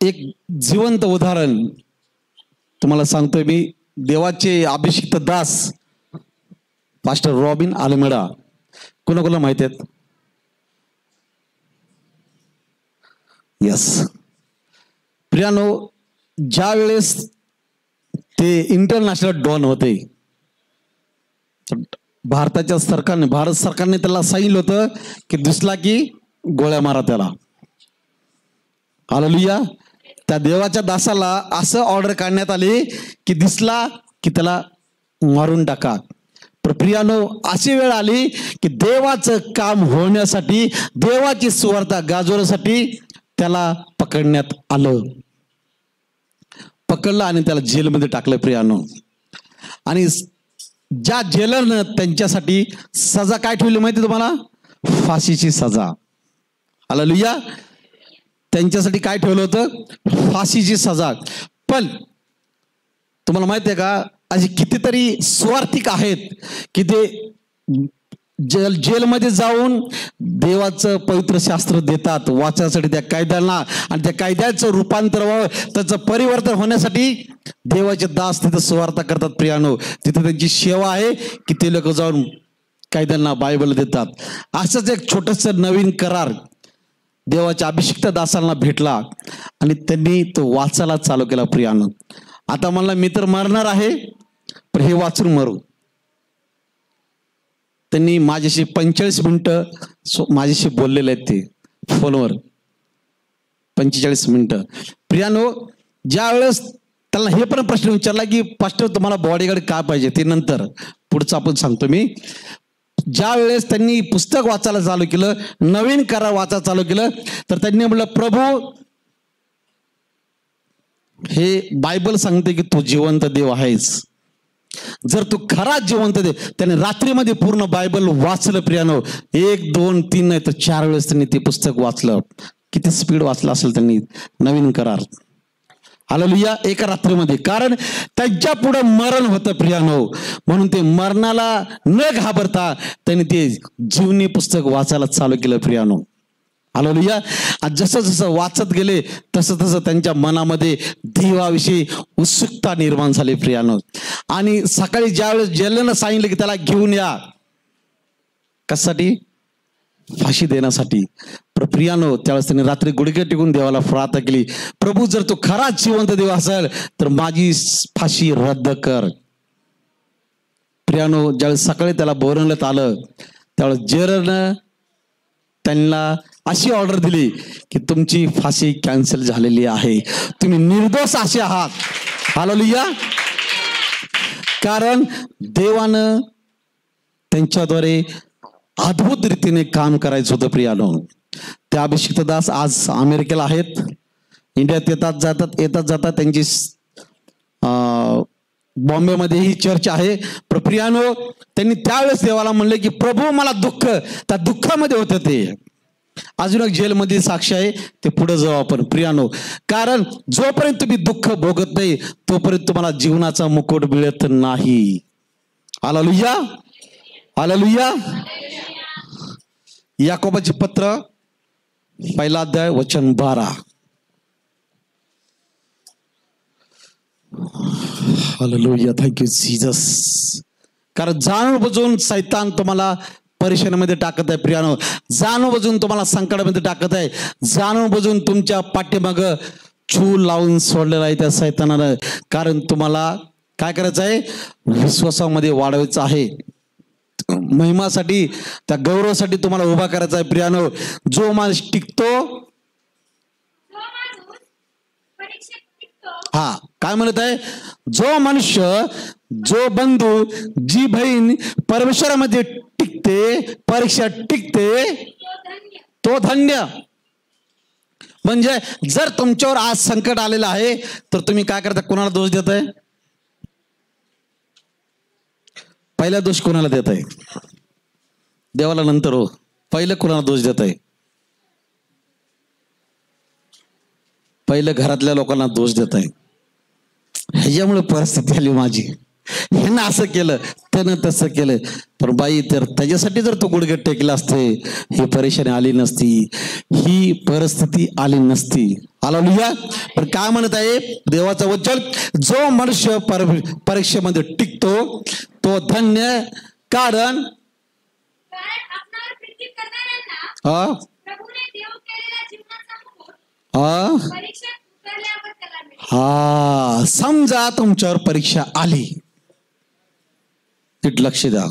एक जिवंत उदाहरण तुम्हाला सांगतोय मी. देवाचे अभिषिक्त दास पास्टर रॉबिन आल्मेडा कोणाकोणाला माहिती आहेत? यस. प्रियानो, ज्या वेळेस ते इंटरनॅशनल डॉन होते, भारत सरकारने त्याला सांगितलं होतं की दिसला की गोळ्या मारा त्याला. हालेलुया. त्या देवाच्या दासाला असं ऑर्डर काढण्यात आली की दिसला की त्याला मारून टाका. पण प्रियानो, अशी वेळ आली की देवाचं काम होण्यासाठी, देवाची सुवार्ता गाजवण्यासाठी त्याला पकडण्यात आलं. पकडलं आणि त्याला जेलमध्ये टाकलं प्रियानो. आणि ज्या जेलरनं त्यांच्यासाठी सजा काय ठेवली माहिती तुम्हाला? फाशीची सजा. हालेलुया. त्यांच्यासाठी काय ठेवलं होतं? फाशीची सजा. पण तुम्हाला माहिती आहे का, असे कितीतरी स्वार्थिक आहेत की ते जेलमध्ये जाऊन देवाचं पवित्र शास्त्र देतात वाचण्यासाठी त्या कायद्याला, आणि त्या कायद्याचं रूपांतर व्हावं, त्याचं परिवर्तन होण्यासाठी देवाचे दास तिथं सुवार्ता करतात प्रियानो. तिथं त्यांची सेवा आहे की ते लोक जाऊन कायद्यांना बायबल देतात. असंच एक छोटंसं नवीन करार देवाच्या अभिषिक्त दासांना भेटला आणि त्यांनी तो वाचायला चालू केला प्रियानो. आता मला मी तर मरणार आहे, पण हे वाचून मरू. त्यांनी माझ्याशी 45 मिनिटं माझ्याशी बोललेले आहेत ते फोनवर. 45 मिनिटं प्रियानो. ज्या वेळेस त्यांना हे पण प्रश्न विचारला की पास्टर तुम्हाला बॉडीगार्ड का पाहिजे, ते नंतर पुढचं आपण सांगतो मी. ज्या वेळेस त्यांनी पुस्तक वाचायला चालू केलं, नवीन करार वाचायला चालू केलं, तर त्यांनी म्हटलं प्रभू, हे बायबल सांगते की तू जिवंत देव आहेस. जर तू खरा जिवंत देव. त्याने रात्रीमध्ये पूर्ण बायबल वाचलं प्रियानो. 1, 2, 3 नाही तर 4 वेळेस त्यांनी ते पुस्तक वाचलं. किती स्पीड वाचलं असेल त्यांनी नवीन करार. हालेलुया. एका रात्रीमध्ये. कारण त्यांच्या पुढे मरण होतं प्रियानो. म्हणून ते मरणाला न घाबरता त्यांनी ते जीवनी पुस्तक वाचायला चालू केलं प्रियानो. हालेलुया. जसं जसं वाचत गेले तसं तसं त्यांच्या मनामध्ये देवाविषयी उत्सुकता निर्माण झाली प्रियानो. आणि सकाळी ज्यावेळेस जेलनं सांगितलं की त्याला घेऊन या, कशासाठी? फाशी देण्यासाठी. प्रियानो, त्यावेळेस त्यांनी रात्री गुडघे टेकून देवाला प्रार्थना केली, प्रभू जर तू खरा जिवंत देव असेल तर माझी फाशी रद्द कर. प्रियानो, ज्यावेळेस सकाळी त्याला बोलवण्यात आलं त्यावेळेस जेलरनं त्यांना अशी ऑर्डर दिली की तुमची फाशी कॅन्सल झालेली आहे, तुम्ही निर्दोष असे आहात. हालेलुया. कारण देवानं त्यांच्याद्वारे अद्भुत रीतीने काम करायचं होतं प्रियानो. ते अभिषिक्त दास आज अमेरिकेला आहेत, इंडियात येतात जातात. त्यांची बॉम्बेमध्ये ही चर्च आहे. प्रियानो, त्यांनी त्यावेळेस देवाला म्हणले की प्रभू मला दुःख, त्या दुःखामध्ये होतं ते. अजून एक जेलमध्ये साक्ष आहे, ते पुढे जाऊ आपण प्रियानो. कारण जोपर्यंत तुम्ही दुःख भोगत नाही तोपर्यंत तुम्हाला जीवनाचा मुकुट मिळत नाही. हालेलुया. हालेलुया. याकोबाचे पत्र 1 अध्याय वचन 12. हालेलुया. Thank you Jesus. कारण जाणून बुजून सैतान तुम्हाला परेशानीमध्ये टाकत आहे प्रियानो. जाणून बुजून तुम्हाला संकटामध्ये टाकत आहे. जाणून बुजून तुमच्या पाठीमागं चूल लावून सोडलेला आहे त्या सैतानानं. कारण तुम्हाला काय करायचं आहे? विश्वासामध्ये वाढवायचं आहे. महिमासाठी, त्या गौरवासाठी तुम्हाला उभा करायचा आहे प्रियानो. जो माणूस टिकतो, हा काय म्हणत आहे? जो मनुष्य, जो बंधू, जी बहीण परमेश्वरामध्ये टिकते, परीक्षा टिकते, तो धन्य. म्हणजे जर तुमच्यावर आज संकट आलेलं आहे तर तुम्ही काय करता? कोणाला दोष देताय? पहिला दोष कोणाला देताय? देवाला नंतर हो. पहिलं कोणाला दोष देताय? पहिलं घरातल्या लोकांना दोष देताय. ह्याच्यामुळे परिस्थिती आली माझी, ह्यानं असं केलं, त्यानं तसं केलं. पण बाई, तर त्याच्यासाठी जर तो गुडघे टेकला असते ही परेशानी आली नसती, ही परिस्थिती आली नसती. हालेलुया. पण काय म्हणत आहे देवाचं वचन, जो मनुष्य परीक्षेमध्ये टिकतो तो धन्य, कारण हा समजा तुमच्यावर परीक्षा आली, नीट लक्ष द्या.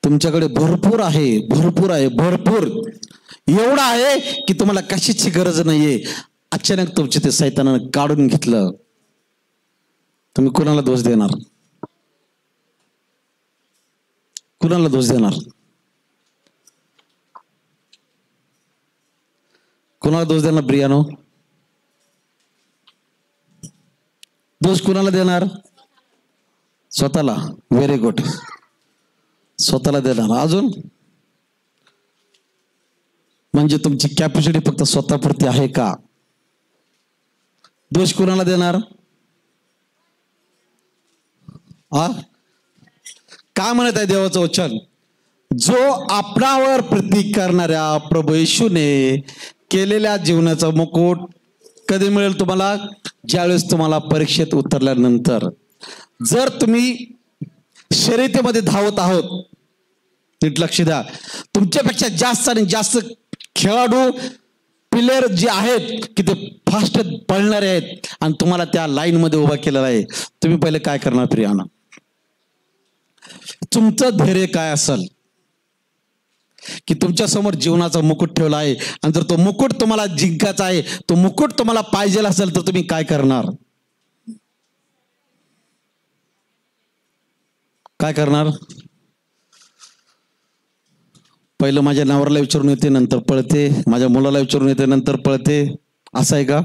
तुमच्याकडे भरपूर आहे, भरपूर आहे, भरपूर एवढा आहे की तुम्हाला कशाची गरज नाहीये. अचानक तुमचे ते सैतानानं काढून घेतलं, तुम्ही कुणाला दोष देणार? कुणाला दोष देणार? कुणाला दोष देणार प्रियानो? दोष कुणाला देणार? स्वतःला. व्हेरी गुड, स्वतःला देणार. अजून म्हणजे तुमची कॅपॅसिटी फक्त स्वतःपुरती आहे का? दोष कुणाला देणार? काय म्हणत आहे देवाचं वचन, जो आपणावर प्रतीक करणाऱ्या प्रभू येशूने केलेल्या जीवनाचा मुकुट कधी मिळेल तुम्हाला? ज्यावेळेस तुम्हाला परीक्षेत उतरल्यानंतर. जर तुम्ही शर्यतीमध्ये धावत आहोत, नीट लक्ष द्या, तुमच्यापेक्षा जास्त आणि जास्त खेळाडू प्लेयर जे आहेत की ते फास्ट पळणारे आहेत आणि तुम्हाला त्या लाईन मध्ये उभा केलेला आहे, तुम्ही पहिले काय करणार प्रियाना? तुमचं धैर्य काय असेल की तुमच्या समोर जीवनाचा मुकुट ठेवला आहे आणि जर तो मुकुट तुम्हाला जिंकायचा आहे, तो मुकुट तुम्हाला पाहिजे असेल, तर तुम्ही काय करणार? काय करणार? पहिलं माझ्या नवऱ्याला विचारून येते, नंतर पळते, माझ्या मुलाला विचारून येते, नंतर पळते, असं आहे का?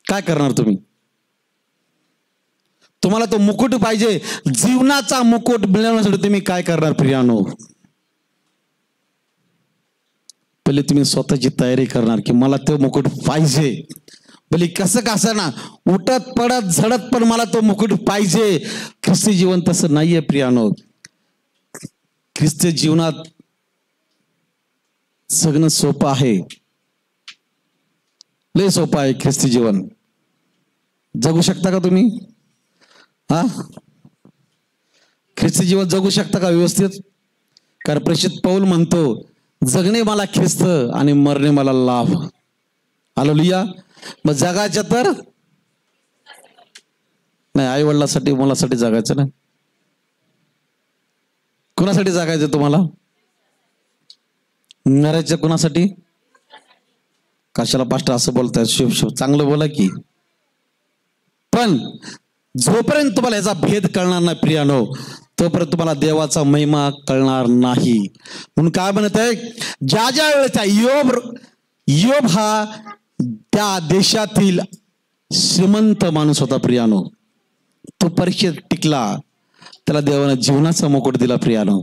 काय करणार तुम्ही? तुम्हाला तो मुकुट पाहिजे, जीवनाचा मुकुट मिळवण्यासाठी तुम्ही काय करणार प्रियानो? पहिले तुम्ही स्वतःची तयारी करणार की मला तो मुकुट पाहिजे. भले कसं कसं ना, उठत पडत झडत पण मला तो मुकुट पाहिजे. ख्रिस्ती जीवन तसं नाहीये प्रियानो. ख्रिस्ती जीवनात सगळं सोपं आहे, लय सोपं आहे ख्रिस्ती जीवन. जगू शकता का तुम्ही? ख्रिस्ती जीवन जगू शकता का व्यवस्थित? कारण प्रेषित पौल म्हणतो, जगणे मला ख्रिस्त आणि मरणे मला लाभ. हालेलुया. मग जगायचं तर नाही, आई वडिलांसाठी मुलासाठी जगायचं नाही. कुणासाठी जगायचं तुम्हाला? मरायचं कुणासाठी? कशाला पास्टर असं बोलताय? शुभ शुभ, चांगलं बोला की. पण जोपर्यंत तुम्हाला याचा भेद कळणार नाही प्रियानो, तोपर्यंत तुम्हाला देवाचा महिमा कळणार नाही. म्हणून काय म्हणत आहे, ज्या ज्या वेळेचा योब हा त्या देशातील श्रीमंत माणूस होता प्रियानो, तो परीक्षेत टिकला, त्याला देवाने जीवनाचा मुकुट दिला प्रियानो.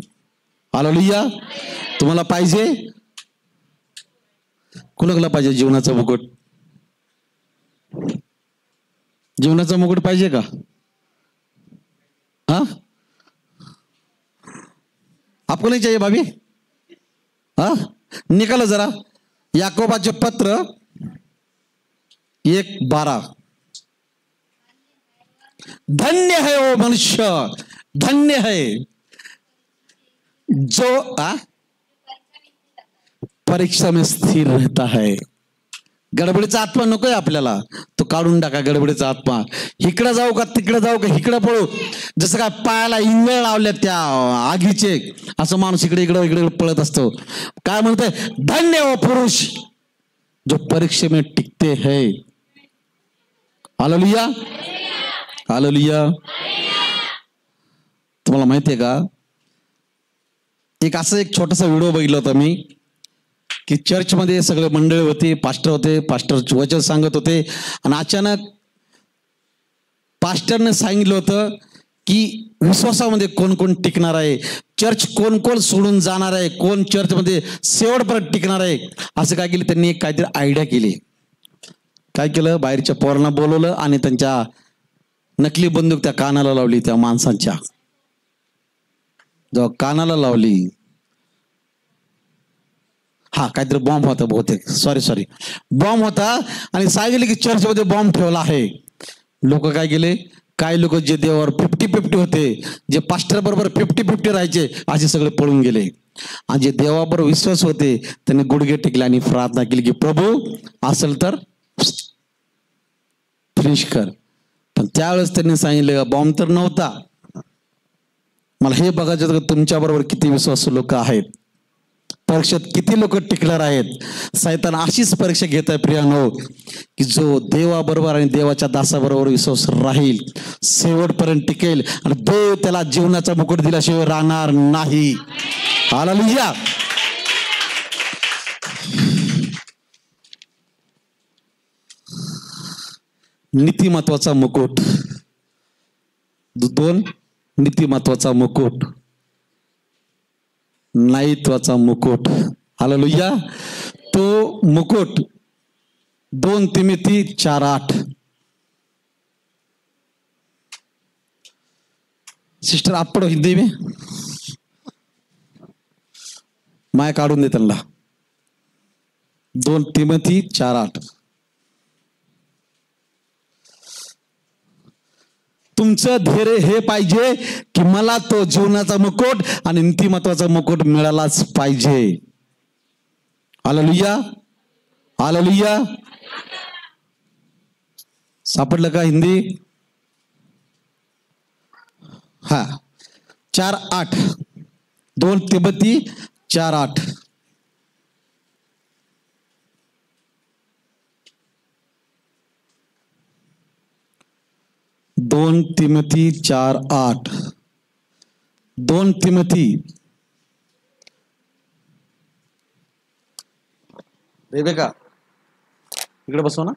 हालेलुया. तुम्हाला पाहिजे? कुणाला पाहिजे जीवनाचा मुकुट? जीवनाचा मुकुट पाहिजे का? आपको नहीं चाहिए भाभी? निकालो जरा याकोबाचे पत्र 1:12. धन्य है वो मनुष्य, धन्य है जो परीक्षा में स्थिर रहता है. गडबडीचा आत्मा नकोय आपल्याला, तो काढून टाका गडबडीचा आत्मा. इकडे जाऊ का तिकडे जाऊ का इकडे पळू, जसं काय पायाला इंगळ लावल्या त्या आगीचे, असं माणूस इकडे इकडे इकडे पळत असतो. काय म्हणतोय? धन्य वो पुरुष जो परीक्षे में टिकते है. Hallelujah, hallelujah. तुम्हाला माहितीये का, एक छोटासा व्हिडिओ बघितला होता मी की चर्चमध्ये सगळे मंडळी होती, पास्टर होते, पास्टर वचन सांगत होते आणि अचानक पास्टरने सांगितलं होतं की विश्वासामध्ये कोण कोण टिकणार आहे, चर्च कोण कोण सोडून जाणार आहे, कोण चर्चमध्ये शेवटपर्यंत टिकणार आहे. असं काय केलं त्यांनी, एक काहीतरी आयडिया केली. काय केलं, बाहेरच्या पोरांना बोलवलं आणि त्यांच्या नकली बंदूक त्या कानाला लावली. त्या माणसांच्या जेव्हा कानाला लावली, हा काहीतरी बॉम्ब होता बहुतेक, सॉरी बॉम्ब होता आणि सांगितले की चर्चमध्ये बॉम्ब ठेवला आहे. लोक काय गेले, काही लोक जे देवावर 50-50 होते, जे पास्टर बरोबर 50-50 राहायचे, असे सगळे पळून गेले. आणि जे देवाबरोबर विश्वास होते त्यांनी गुडघे टेकले आणि प्रार्थना केली की प्रभू असेल तर फिनिश कर. पण त्यावेळेस त्यांनी सांगितलं बॉम्ब तर नव्हता. मला हे बघायचं होतं तुमच्या बरोबर किती विश्वासू लोक आहेत, परीक्षेत किती लोक टिकणार आहेत. सैतान अशीच परीक्षा घेत आहे प्रियानो, की जो देवाबरोबर आणि देवाच्या दासाबरोबर विश्वास राहील, शेवटपर्यंत टिकेल आणि देव त्याला जीवनाचा मुकुट दिल्याशिवाय राहणार नाही. हालेलुया. नीतिमत्वाचा मुकुट, 2 नीतिमत्वाचा मुकुट, नाईत्वाचा मुकुट. हालेलुया. तो मुकुट 2 तिमोथी 4:8. सिस्टर आप पढ़ो हिंदी में, माय काढून दे त्यांना. 2 तिमोथी 4:8. तुमचं धैर्य हे पाहिजे की मला तो जीवनाचा मुकुट आणि नीतिमत्वाचा मुकुट मिळालाच पाहिजे. हालेलुया. हालेलुया. सापडलं का हिंदी? हा 4:8, 2 तिमोथी 4:8. 2 तिमोथी 4:8. 2 तिमोथी. रेबेका इकडे बसव ना,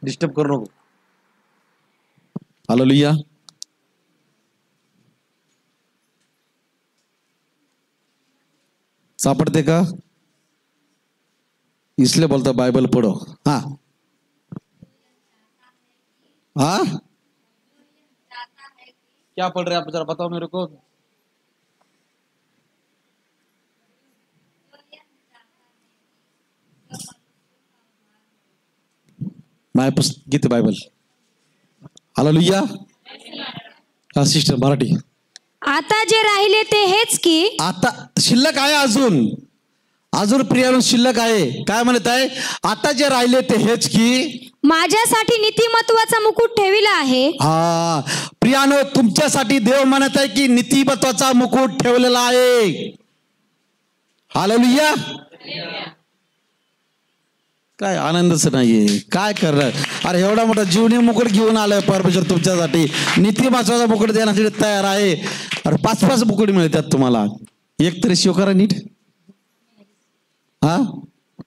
डिस्टर्ब करू नको. हालेलुया. सापडते का? इसलिए बोलता बाइबल पढ़ो. हाँ हाँ, क्या पढ़ रहे आप जरा बताओ मेरे को. माय पुस्तक गीत बाइबल. हालेलुया. हा सिस्टर मराठी. आता जे राहिले ते हेच की. आता शिल्लक आहे, अजून प्रियानो शिल्लक आहे. काय म्हणत आहे? आता जे राहिले ते हेच की माझ्यासाठी नीतिमत्वाचा मुकुट ठेविला आहे. हा प्रियानो, तुमच्यासाठी देव म्हणत आहे की नीतिमत्वाचा मुकुट ठेवलेला आहे. हालेलुया. काय आनंदच नाहीये, काय करणार. अरे एवढा मोठा जीवनी मुकुट घेऊन आलाय परमेश्वर तुमच्यासाठी, नीतिमत्वाचा मुकुट देण्यासाठी तयार आहे. अरे 5-5 मुकुट मिळतात तुम्हाला, एक तरी स्वीकारा नीट. हा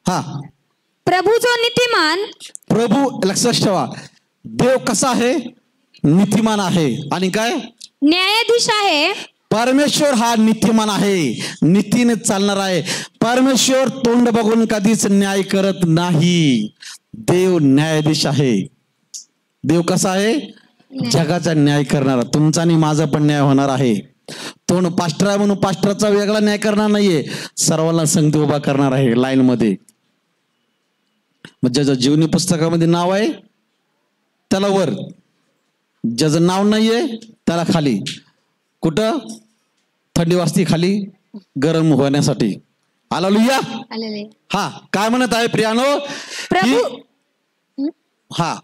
हा. प्रभू जो नीतिमान. प्रभू लक्षात ठेवा, देव कसा आहे? नीतिमान आहे. आणि काय? न्यायाधीश आहे. परमेश्वर हा नीतिमान आहे, नीतीने चालणार आहे. परमेश्वर तोंड बघून कधीच न्याय करत नाही. देव न्यायाधीश आहे. देव कसा आहे? जगाचा न्याय करणारा. तुमचा आणि माझा पण न्याय होणार आहे. तोंड पास्टर आहे म्हणून पास्टरचा वेगळा न्याय करणार नाहीये, सर्वांना संगती उभा करणार आहे लाईन मध्ये. मग ज्याचं जीवनी पुस्तकामध्ये नाव आहे त्याला वर, ज्याचं नाव नाहीये त्याला खाली. कुठं? थंडी वाजती खाली गरम होण्यासाठी. हालेलुया. हा काय म्हणत आहे प्रियानो? प्रभू. हा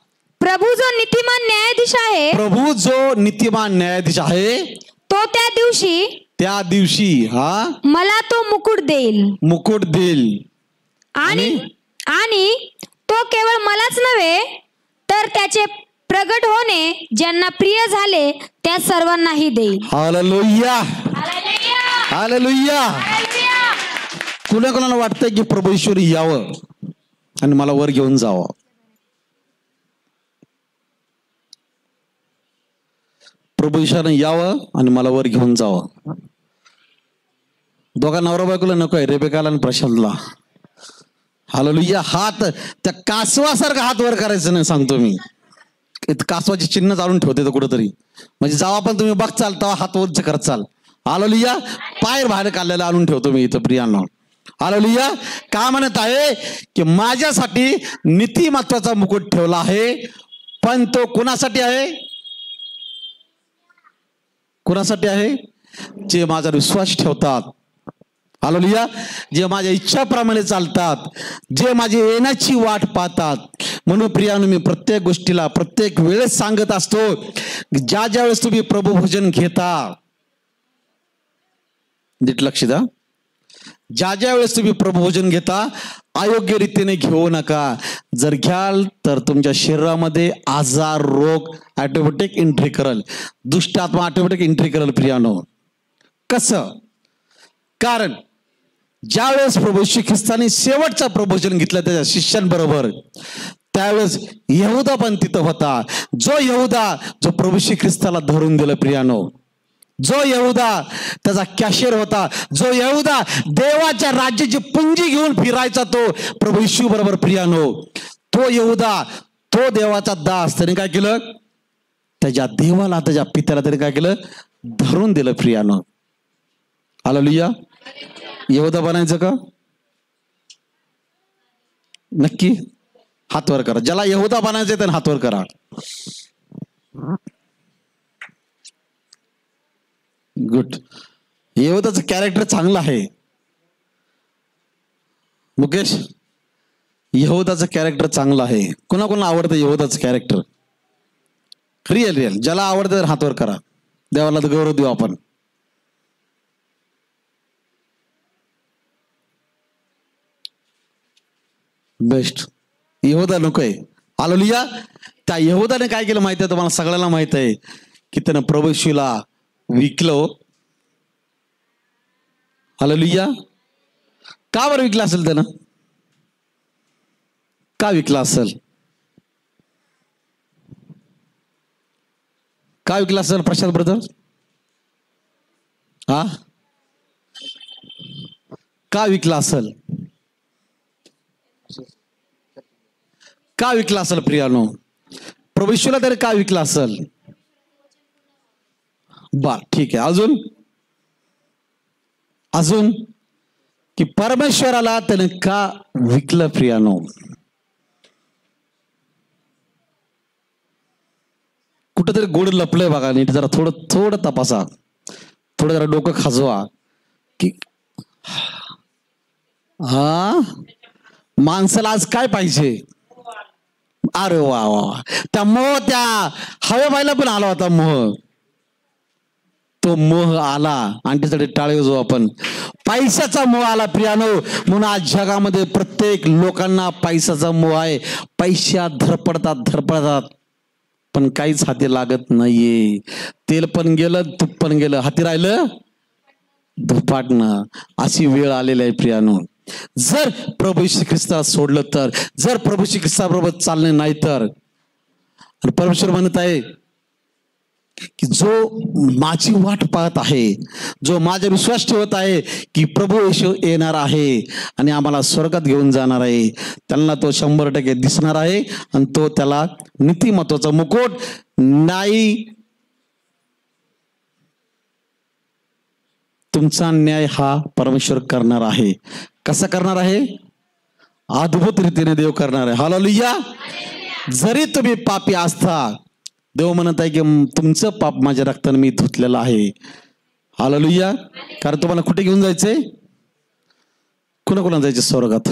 प्रभू जो नीतिमान न्यायाधीश आहे. प्रभू जो नीतिमान न्यायाधीश आहे तो त्या दिवशी हा मला तो मुकुट देईल. आणि तो केवळ मलाच नव्हे तर त्याचे प्रगट होणे ज्यांना प्रिय झाले त्या सर्वांनाही देईल. हालेलुया. हालेलुया. कोणाकोणाला वाटतंय की प्रभू ईश्वर यावं आणि मला वर घेऊन जावं? प्रभू ईश्वरानं यावं आणि मला वर घेऊन जावं. दोघा नवरा बायकोला नको आहे, रेबेकाला आणि प्रशांतला. हालेलुया. हात त्या कासवासारखा हात वर करायचं नाही सांगतो मी. कासवाचे चिन्ह चालून ठेवते तर कुठंतरी, म्हणजे जेव्हा पण तुम्ही बघचाल तेव्हा हात वरच करत चाल. हालेलुया. पाय बाहेर काढलेला आणून ठेवतो मी इथं प्रियांना. हालेलुया. का म्हणत आहे की माझ्यासाठी नीतिमत्वाचा मुकुट ठेवला आहे, पण तो कुणासाठी आहे? कुणासाठी आहे? जे माझा विश्वास ठेवतात. हालेलुया. जे माझ्या इच्छाप्रमाणे चालतात, जे माझी येण्याची वाट पाहतात. म्हणून प्रियानो, मी प्रत्येक गोष्टीला प्रत्येक वेळेस सांगत असतो, ज्या ज्या वेळेस तुम्ही प्रभू भोजन घेता, नीट लक्ष द्या, ज्या ज्या वेळेस तुम्ही प्रभू भोजन घेता, अयोग्य रीतीने घेऊ नका. जर घ्याल तर तुमच्या शरीरामध्ये आजार, रोग ऑटोमॅटिक एंट्री करल, दुष्ट आत्मा ऑटोमॅटिक एंट्री करल. प्रियानो, कसं? कारण ज्यावेळेस प्रभू येशू ख्रिस्ताने शेवटचा प्रभोजन घेतलं त्याच्या शिष्यांबरोबर, त्यावेळेस यहुदा पण तिथं होता. जो यहुदा जो प्रभू येशू ख्रिस्ताला धरून दिलं. प्रियानो, जो यहुदा त्याचा कॅशियर होता, जो यहुदा देवाच्या राज्याची पुंजी घेऊन फिरायचा, तो प्रभू येशू बरोबर. प्रियानो, तो यहुदा, तो देवाचा दास, त्याने काय केलं? त्याच्या देवाला, त्याच्या पित्याला त्याने काय केलं? धरून दिलं. प्रियानो, हालेलुया. यहुदा बनायचं का? नक्की हात वर करा. ज्याला यहुदा बनायचं त्याने हात वर करा. गुड. यहुदाचं कॅरेक्टर चांगलं आहे. मुकेश, यहुदाचं कॅरेक्टर चांगलं आहे. कोणाकोणाला आवडतं यहुदाचं कॅरेक्टर? रिअल ज्याला आवडतं हात वर करा. देवाला गौरव देऊ आपण. बेस्ट. यहुदा नकोय. हालेलुया. त्या यहुदाने काय केलं माहिती आहे तुम्हाला? सगळ्यांना माहित आहे की त्यानं प्रभू येशूला विकलं. हालेलुया. का बरं विकलं असेल त्यानं? का विकला असेल? का विकला असेल प्रशांत ब्रदर? हा, का विकला असेल? का विकला असेल? प्रियानो, प्रभू येशूला तरी का विकला असेल? बर, ठीक आहे. अजून अजून की परमेश्वराला त्याने का विकलं? प्रियानो, कुठंतरी गोड लपलंय बघा. नीट जरा थोडं तपासा, थोडं जरा डोकं खाजवा की हा, माणसाला आज काय पाहिजे? अरे वा वा, त्या मोह, त्या हवे बायला पण आला होता मोह. तो मोह आला आणि त्यासाठी टाळे जो आपण पैशाचा मोह आला. प्रियानो, म्हणून आज जगामध्ये प्रत्येक लोकांना पैशाचा मोह आहे. पैशात धडपडतात, पण काहीच हाती लागत नाहीये. तेल पण गेलं, तूप पण गेलं, हाती राहिलं धुपाटणं. अशी वेळ आलेली आहे. प्रियानो, जर प्रभू येशू ख्रिस्ताला सोडलं तर, जर प्रभू येशू ख्रिस्ताबरोबर चालणे नाही तर, आणि परमेश्वर म्हणत आहे की जो माझी वाट पाहत आहे, जो माझा विश्वास ठेवत आहे की प्रभू येशू येणार आहे आणि आम्हाला स्वर्गात घेऊन जाणार आहे, त्यांना तो 100% दिसणार आहे. आणि तो त्याला नीतिमत्वाचा मुकुट, नाही तुमचा न्याय हा परमेश्वर करणार आहे. कसा करणार आहे? अद्भुत रीतीने देव करणार आहे. हालेलुया. जरी तुम्ही पापी असता, देव म्हणत आहे की तुमचं पाप माझ्या रक्ताने मी धुतलेलं आहे. हालेलुया. कारण तुम्हाला कुठे घेऊन जायचंय? कोणाकोणा जायचं स्वर्गात?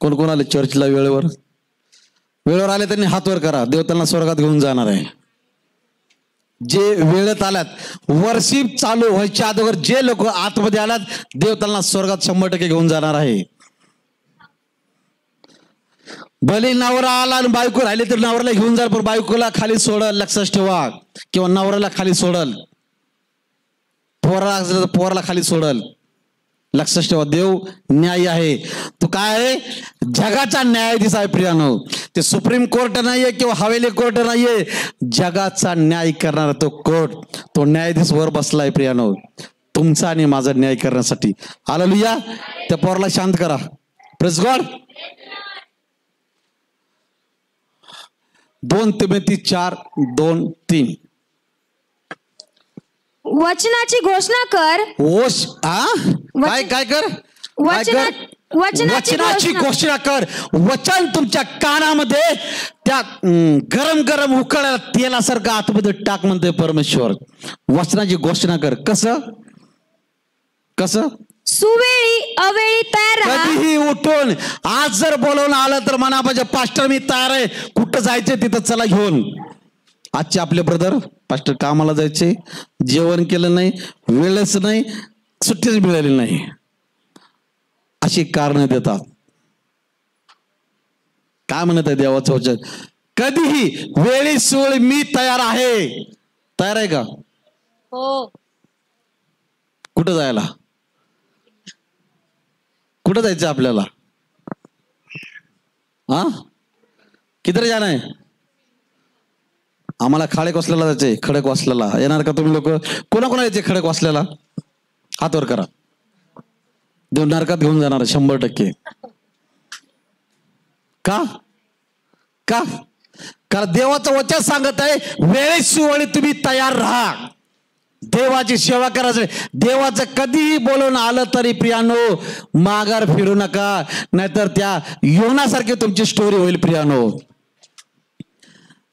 कोण कोण आले चर्चला वेळेवर आले त्यांनी हात वर करा. देव त्यांना स्वर्गात घेऊन जाणार आहे. जे वेळेत आल्यात, वर्षिप चालू व्हायच्या अगोदर जे लोक आतमध्ये आल्यात, देव त्यांना स्वर्गात 100% घेऊन जाणार आहे. भले नवरा आला आणि बायको राहिली तर नवऱ्याला घेऊन जाईल, पण बायकोला खाली सोडल, लक्षात ठेवा. किंवा नवऱ्याला खाली सोडल, पोराला असलं तर पोराला खाली सोडल, लक्षात ठेवा. देव न्याय आहे. तो काय आहे? जगाचा न्यायाधीश आहे. प्रियानो, ते सुप्रीम कोर्ट नाहीये किंवा हवेली कोर्ट नाहीये, जगाचा न्याय करणारा तो कोर्ट, तो न्यायाधीश वर बसलाय. प्रियानो, तुमचा आणि माझा न्याय करण्यासाठी. हालेलुया. त्या पोराला शांत करा. Praise God. 2 तिमोथी 4:2-3. वचनाची घोषणा कर. काय काय कर वचनाची घोषणा कर. वचन तुमच्या कानामध्ये त्या गरम गरम उकळल्या तेलासारखं आतमध्ये टाक म्हणतोय परमेश्वर. वचनाची घोषणा कर. कसं कसं? सुवेळी अवेळी तयार राहा. कधीही उठून आज जर बोलवून आलं तर म्हणा पाहिजे पास्टर मी तयार आहे, कुठं जायचंय तिथं चला घेऊन. आजचे आपले ब्रदर पास्टर कामाला जायचे, जेवण केलं नाही, वेळच नाही, सुट्टीच मिळाली नाही, अशी कारण देतात. काय म्हणत आहे देवाचं वचन? कधीही वेळी सोळी मी तयार आहे. तयार आहे का? हो. कुठं जायला? कुठं जायचं आपल्याला? किधर जाना है? आम्हाला खडकवासल्याला जायचंय. खडकवासल्याला येणार का तुम्ही लोक? कोणा यायचे खडकवासल्याला? हात वर करा. देव नरकात घेऊन जाणार 100%. का? का? कारण देवाचं वचन सांगत आहे वेळेसुवेळी तुम्ही तयार राहा. देवाची सेवा करायचं. देवाचं कधीही बोलवून आलं तरी प्रियानो माघार फिरू नका, नाहीतर त्या योनासारखी तुमची स्टोरी होईल प्रियानो.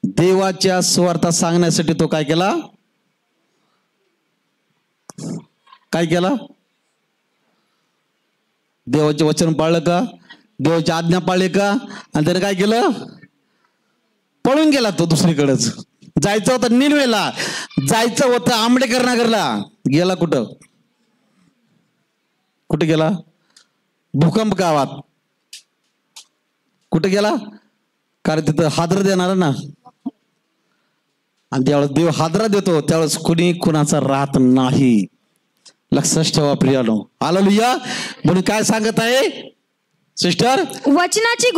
देवाच्या सुवार्ता सांगण्यासाठी तो काय केला? काय केला? देवाचे वचन पाळलं का? देवाची आज्ञा पाळली का? आणि त्याने काय केलं? पळून गेला तो दुसरीकडेच. जायचं होतं निनवेला, जायचं होतं आंबेडकर नगरला, गेला कुठं? कुठे गेला? भूकंप गावात. कुठे गेला? कारण तिथं हादरा देणार ना. आणि त्यावेळेस देव हादरा देतो, त्यावेळेस कुणी कुणाचा राहत नाही. लक्षात ठेवा प्रियानो. हालेलुया. म्हणून काय सांगत आहे सिस्टर? वचनाची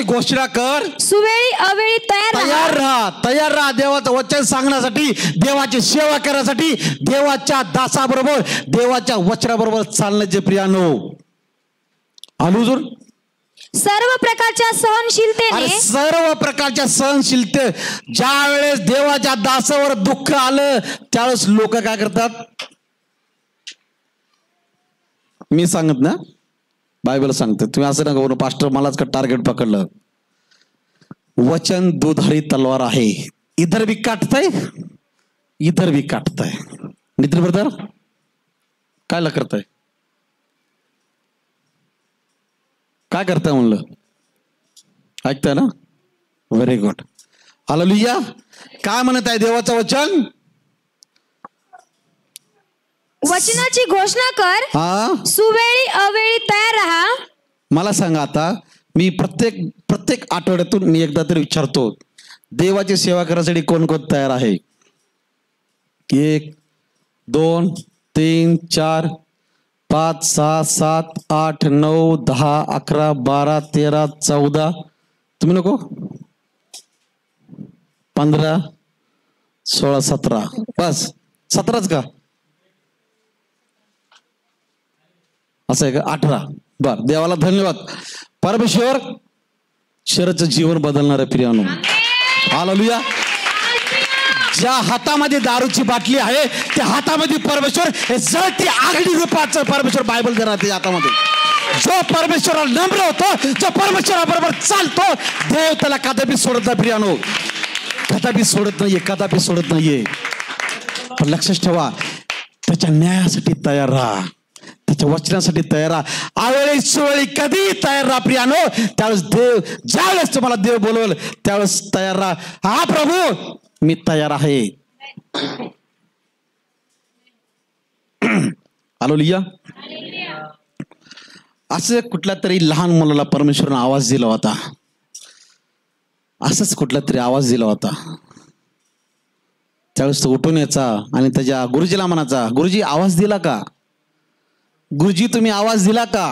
घोषणा कर. सुवेळी अवेळी तयार राहा. तयार राहा देवाचं वचन सांगण्यासाठी, देवाची सेवा करण्यासाठी, देवाच्या दासाबरोबर, देवाच्या वचनाबरोबर चालण्याचे प्रियानो. अजून सर्व प्रकारच्या सहनशीलते. ज्या वेळेस देवाच्या दासावर दुःख आलं त्यावेळेस लोक काय करतात? मी सांगत ना, बायबल सांगते. तुम्ही असं नका बोलू पास्टर मलाच का टार्गेट पकडलं. वचन दुधारी तलवार आहे. इधर भी काटतंय, इधर भी काटतंय. नितीन ब्रदर काय करताय? काय करताय म्हणलं? ऐकताय ना? Very good. हालेलुया. काय म्हणत आहे देवाचं वचन? वचनाची घोषणा कर. सुवेळी अवेळी तयार राहा. मला सांगा आता, मी प्रत्येक आठवड्यातून मी एकदा तरी विचारतो, देवाची सेवा करण्यासाठी कोण कोण तयार आहे? 1 2 3 4 5 6 7 8 9 10 11 12 13 14. तुम्ही नको? 15 16 17. बस 17च का? असं आहे का? 18. बर, देवाला धन्यवाद. परमेश्वर शरीराचं जीवन बदलणार आहे प्रियानो. हालेलुया. ज्या हातामध्ये दारूची बाटली आहे त्या हातामध्ये परमेश्वर हे जळती आगडी रूपाचं परमेश्वर बायबल देणार त्या हातामध्ये. जो परमेश्वराला नम्र होतो, जो परमेश्वराबरोबर चालतो, देव त्याला कदापि सोडत नाही प्रियानो. कदापि सोडत नाहीये, कदापि सोडत नाहीये. पण लक्षात ठेवा, त्याच्या न्यायासाठी तयार राहा, त्याच्या वचनासाठी तयार राहा. आवेळी सुवेळी कधी तयार राहा प्रियानो. त्यावेळेस देव, ज्यावेळेस तुम्हाला देव बोलवल त्यावेळेस तयार राहा. हा प्रभू मी तयार आहे. हालेलुया. असं कुठल्या तरी लहान मुलाला परमेश्वरानं आवाज दिला होता. असंच कुठला तरी आवाज दिला होता. त्यावेळेस तो उठून यायचा आणि त्याच्या गुरुजीला म्हणायचा, गुरुजी आवाज दिला का? गुरुजी तुम्ही आवाज दिला का?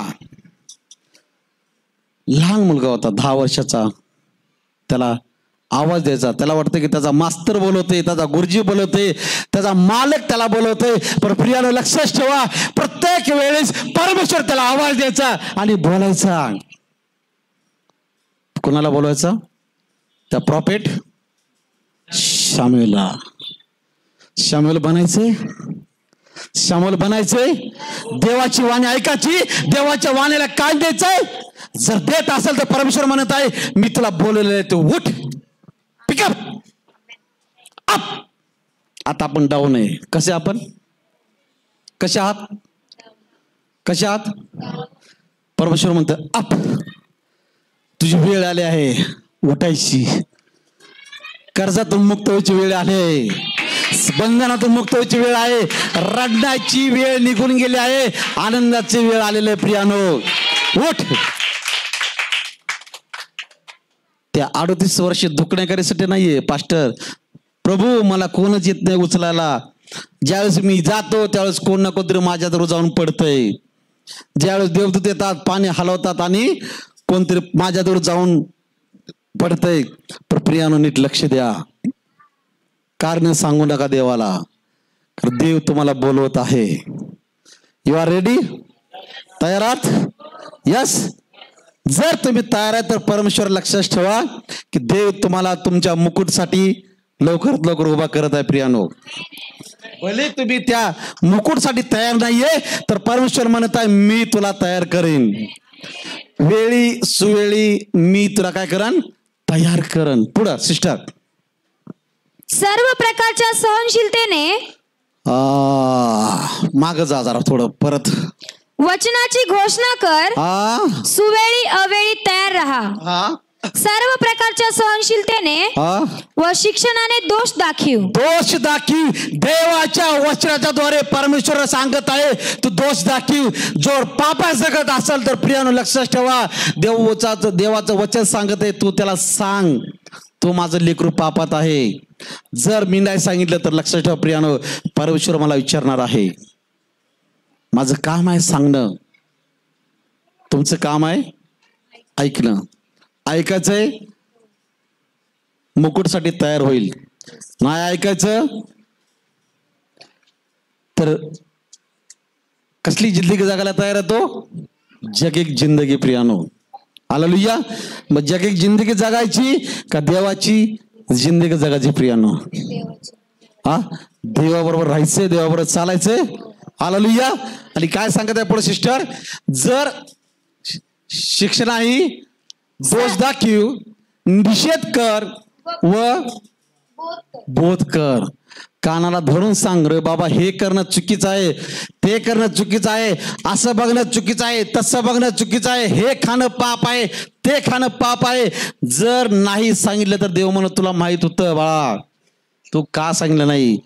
लहान मुलगा होता 10 वर्षाचा. त्याला आवाज द्यायचा. त्याला वाटतं की त्याचा मास्तर बोलवते, त्याचा गुरुजी बोलवते, त्याचा मालक त्याला बोलवते. पण प्रियानो लक्षात ठेवा, प्रत्येक वेळेस परमेश्वर त्याला आवाज द्यायचा आणि बोलायचा. कोणाला बोलवायचा? त्या प्रॉफेट शामुएलला. शामूल बनायचंय, शामूल बनायचंय, देवाची वाणी ऐकायची, देवाच्या वाणीला काय द्यायचंय. जर देत असेल तर परमेश्वर म्हणत आहे मी तुला बोललेलं आहे, तू उठ, पिकअप अप. आता आपण डाऊन आहे. कसे आपण, कसे आहात, कसे आहात. परमेश्वर म्हणतं अप, तुझी वेळ आली आहे उठायची, कर्जातून मुक्त व्हायची वेळ आली, बंधनातून मुक्त व्हायची वेळ आहे, रडण्याची वेळ निघून गेली आहे, आनंदाची वेळ आलेली आहे. प्रियानो उठ. त्या 38 वर्ष दुखण्याकरीसाठी नाहीये पास्टर, प्रभू मला कोणच येत नाही उचलायला. ज्यावेळेस मी जातो त्यावेळेस कोण ना कोणतरी माझ्याजवळ जाऊन पडतंय. ज्यावेळेस देवदूत येतात, पाणी हलवतात आणि कोणतरी माझ्याजवळ जाऊन पडतंय. पण प्रियानो नीट लक्ष द्या, कारण सांगू नका देवाला, कारण देव तुम्हाला बोलवत आहे. यू आर रेडी, तयार आहात. यस. जर तुम्ही तयार आहे तर परमेश्वर लक्षात ठेवा की देव तुम्हाला तुमच्या मुकुटसाठी लवकरात लवकर उभा करत आहे. प्रियानो भले तुम्ही त्या मुकुटसाठी तयार नाहीये तर परमेश्वर म्हणत आहे मी तुला तयार करेन, वेळी सुवेळी मी तुला काय करन, तयार करन. पुढं सिस्टर. सर्व प्रकारच्या सहनशीलतेने माग जा जरा थोडं परत. वचनाची घोषणा कर, सुवेळी अवेळी तयार राहा. सर्व प्रकारच्या सहनशीलतेने व शिक्षणाने दोष दाखीव. दोष दाखीव. देवाच्या वचनाच्या द्वारे परमेश्वर सांगत आहे तू दोष दाखीव. जर पापा जगत असेल तर प्रियानो लक्षात ठेवा, देवाचं वचन सांगत आहे तू त्याला सांग तो माझं लेकरू पापात आहे. जर मी नाही सांगितलं तर लक्षात ठेवा प्रियानो, परमेश्वर मला विचारणार आहे. माझं काम आहे सांगणं, तुमचं काम आहे ऐकणं. ऐकायचंय मुकुटसाठी तयार होईल, नाही ऐकायचं तर कसली जिंदगी जगायला तयार आहे तो, जग एक जिंदगी. प्रियानो हालेलुया. मग जग एक जिंदगी जगायची का देवाची जिंदगी जगायची. प्रियानो देवाबरोबर राहायचंय, देवाबरोबर चालायचंय. हालेलुया. आणि काय सांगत आहे पुढे सिस्टर, जर शिक्षणाही दोष दाखीव, निषेध कर व बोध कर. कानाला धरून सांग रे बाबा हे करणं चुकीचं आहे, ते करणं चुकीचं आहे, असं बघणं चुकीचं आहे, तसं बघणं चुकीचं आहे, हे खाणं पाप आहे, ते खाणं पाप आहे. जर नाही सांगितलं तर देव म्हणत तुला माहित होतं बाळा, तू का सांगितलं नाही.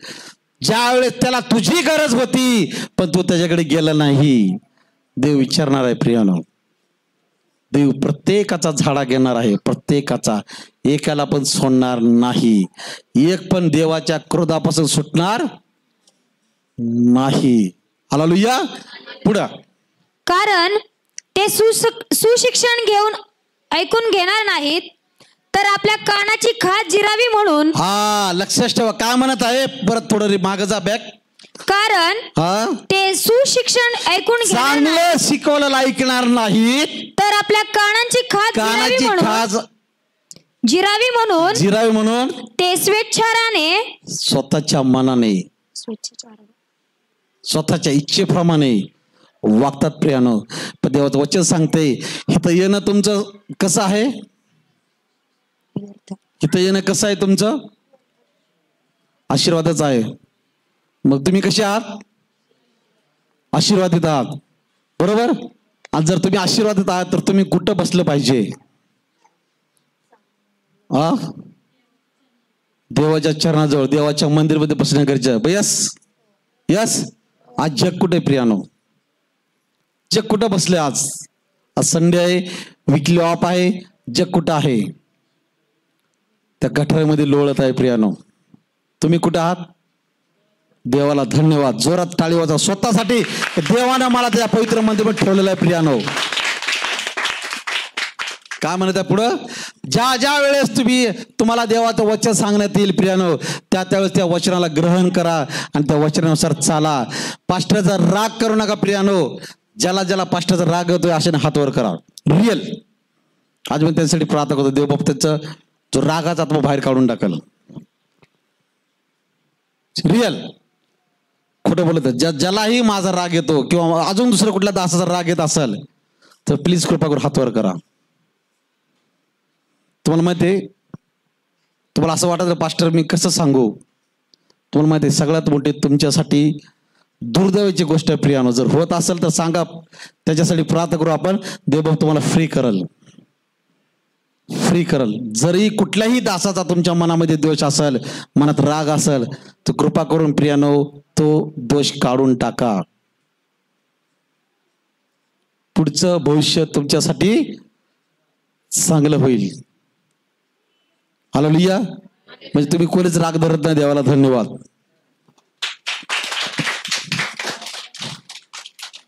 ज्या वेळेस त्याला तुझी गरज होती पण तू त्याच्याकडे गेला नाही, देव विचारणार आहे. प्रियानो देव प्रत्येकाचा झाडा घेणार आहे, प्रत्येकाचा, एकाला पण सोडणार नाही. एक पण देवाच्या क्रोधापासून सुटणार नाही. हालेलुया. पुढं. कारण ते सुशिक्षण घेऊन ऐकून घेणार नाहीत तर आपल्या कानाची खाज जिरावी म्हणून. लक्षात ठेवा काय म्हणत आहे, परत थोडं मागे जा बॅक. कारण ते सुशिक्षण ऐकून चांगलं शिकवलेलं ऐकणार नाहीत तर आपल्या कानाची खाज जिरावी म्हणून ते स्वेच्छाराने, स्वतःच्या मनाने, स्वतःच्या इच्छेप्रमाणे वागतात. प्रियानो पण देवाचं वचन सांगते इथं येणं तुमचं कसं आहे, इथं येणं कसं आहे तुमचं, आशीर्वादच आहे. मग तुम्ही कसे आहात, आशीर्वादित आहात. बरोबर. आणि जर तुम्ही आशीर्वादित आहात तर तुम्ही कुठं बसलं पाहिजे, देवाच्या चरणाजवळ, देवाच्या मंदिरमध्ये बसणं गरजेचं. Yes yes. आज जग कुठे प्रियानो, जग कुठं बसले. आज संडे आहे, विकली ऑफ आहे, जग कुठं आहे, त्या गठारामध्ये लोळत आहे. प्रियानो तुम्ही कुठं आहात. देवाला धन्यवाद. जोरात टाळी वाजवा स्वतःसाठी, देवानं मला त्या पवित्र मंदिरात ठेवलेलं आहे. प्रियानो काय म्हणत आहे पुढं, ज्या ज्या वेळेस तुम्हाला देवाचं वचन सांगण्यात येईल प्रियानो, त्यावेळेस त्या वचनाला ग्रहण करा आणि त्या वचनानुसार चाला. पास्टरचा राग करू नका प्रियानो. ज्याला ज्याला पास्टरचा राग होतोय अशाने हात वर करा. रिअल आज मी त्यासाठी प्रार्थना करतो, देव बाप त्याचा जो रागाचा आत्मा बाहेर काढून टाकल. रिअल. खोटं बोलत ज्यालाही माझा राग येतो किंवा अजून दुसऱ्या कुठल्या दासाचा राग येत असेल तर प्लीज कृपा करून हात वर करा. तुम्हाला माहिती आहे, तुम्हाला असं वाटत पास्टर मी कसं सांगू, तुम्हाला माहिती आहे सगळ्यात मोठी तुमच्यासाठी दुर्दैवाची गोष्ट आहे प्रियानो. जर होत असेल तर सांगा, त्याच्यासाठी प्रार्थना करू आपण. देवबाप तुम्हाला फ्री करल, फ्री करल. जरी कुठल्याही दासाचा तुमच्या मनामध्ये दोष असेल, मनात राग असेल, तर कृपा करून प्रियानो तो दोष काढून टाका. पुढचं भविष्य तुमच्यासाठी चांगलं होईल. हालेलुया. म्हणजे तुम्ही कोणीच राग धरत नाही. देवाला धन्यवाद.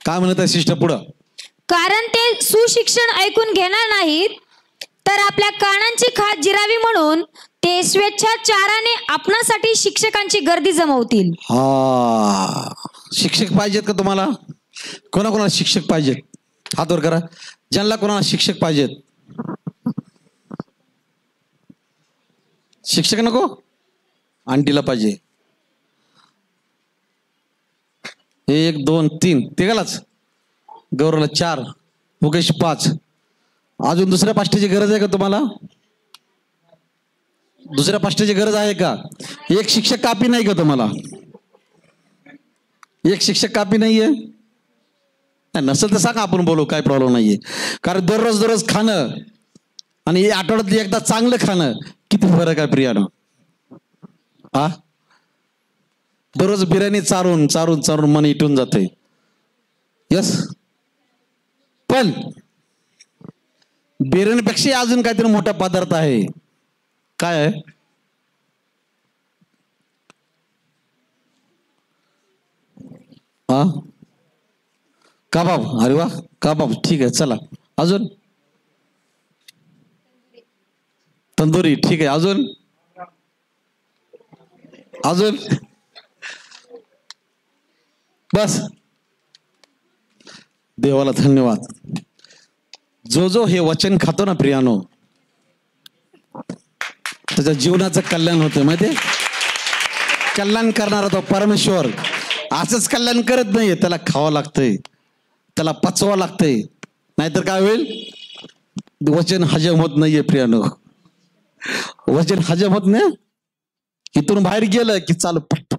काय म्हणत आहे सिस्टर पुढं? कारण ते सुशिक्षण ऐकून घेणार नाहीत, तर आपल्या कानांची खाज जिरावी म्हणून ते स्वेच्छाचाराने आपणासाठी शिक्षकांची गर्दी जमवतील. हा, शिक्षक पाहिजेत का तुम्हाला? कोणाकोणाला शिक्षक पाहिजेत? हात वर करा. ज्यांना कोणाला शिक्षक पाहिजेत. शिक्षक नको? आंटीला पाहिजे. 1 2 3 तिघालाच. गौरवला 4, मुकेश 5. अजून दुसऱ्या पाष्टीची गरज आहे का तुम्हाला? दुसऱ्या पाष्टीची गरज आहे का? एक शिक्षक कापी नाही का तुम्हाला? एक शिक्षक कापी नाहीये? नसेल तर सांगा, आपण बोलू, काय प्रॉब्लेम नाहीये. कारण दररोज खाणं आणि आठवड्यात एकदा चांगलं खाणं किती फरक आहे प्रियानं. हा, दररोज बिर्याणी चारून चारून चारून मन इटून जाते. यस, पण बिर्याणीपेक्षा अजून काहीतरी मोठा पदार्थ आहे. काय आहे? हा, कबाब. अरे वा, कबाब ठीक आहे. चला अजून. तंदुरी ठीक आहे. अजून अजून बस. देवाला धन्यवाद. जो हे वचन खातो ना प्रियानो, त्याच्या जीवनाचं कल्याण होतं. माहितीये, कल्याण करणारा तो परमेश्वर असंच कल्याण करत नाहीये. त्याला खावं लागतंय, त्याला पचवावं लागतंय, नाहीतर काय होईल? वचन हजम होत नाहीये प्रियानो. वचन हजम होत नाही. इथून बाहेर गेलं की चालू पट.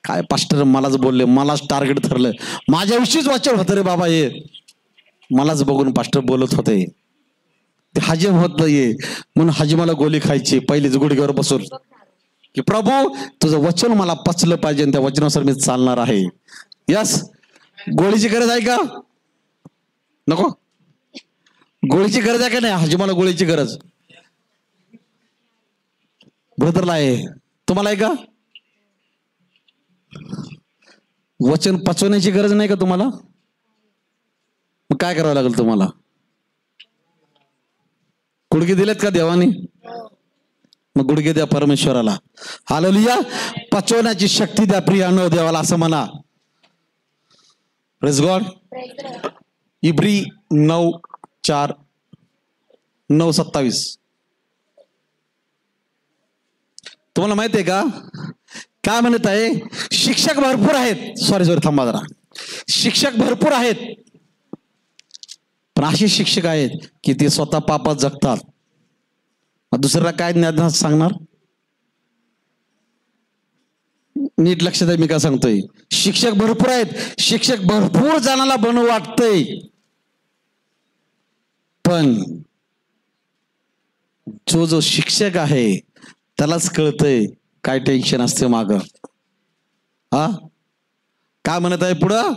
काय पास्टर मलाच बोलले, मलाच टार्गेट ठरलं, माझ्याविषयीच वचन होतं रे बाबा, हे मलाच बघून पास्टर बोलत होते. ते हजम होत नाहीये. म्हणून हजमाला गोळी खायची पहिलीच गुडघ्यावर बसून, की प्रभू तुझं वचन मला पचलं पाहिजे आणि त्या वचनानुसार मी चालणार आहे. यस, गोळीची गरज आहे का? नको. गोळीची गरज आहे का नाही? हजमाला गोळीची गरज ब्रदरला आहे. तुम्हाला आहे का? वचन पचवण्याची गरज नाही का तुम्हाला? मग काय करावं लागेल तुम्हाला? गुडघे दिलेत का देवानी? मग गुडघे द्या परमेश्वराला. हालेलुया. पचवण्याची शक्ती द्या प्रियानो देवाला, असं म्हणा. Praise God. इब्री 9:4 9:27. तुम्हाला माहिती आहे का काय म्हणत आहे? शिक्षक भरपूर आहेत. सॉरी थांबा जरा. शिक्षक भरपूर आहेत, पण असे शिक्षक आहेत की ते स्वतः पापात जगतात. दुसऱ्याला काय ज्ञान सांगणार? नीट लक्षात आहे मी काय सांगतोय. शिक्षक भरपूर आहेत, शिक्षक भरपूर जणाला बनवू वाटतंय, पण जो शिक्षक आहे त्यालाच कळतंय काय टेन्शन असते माग. हा, काय म्हणत आहे पुढं?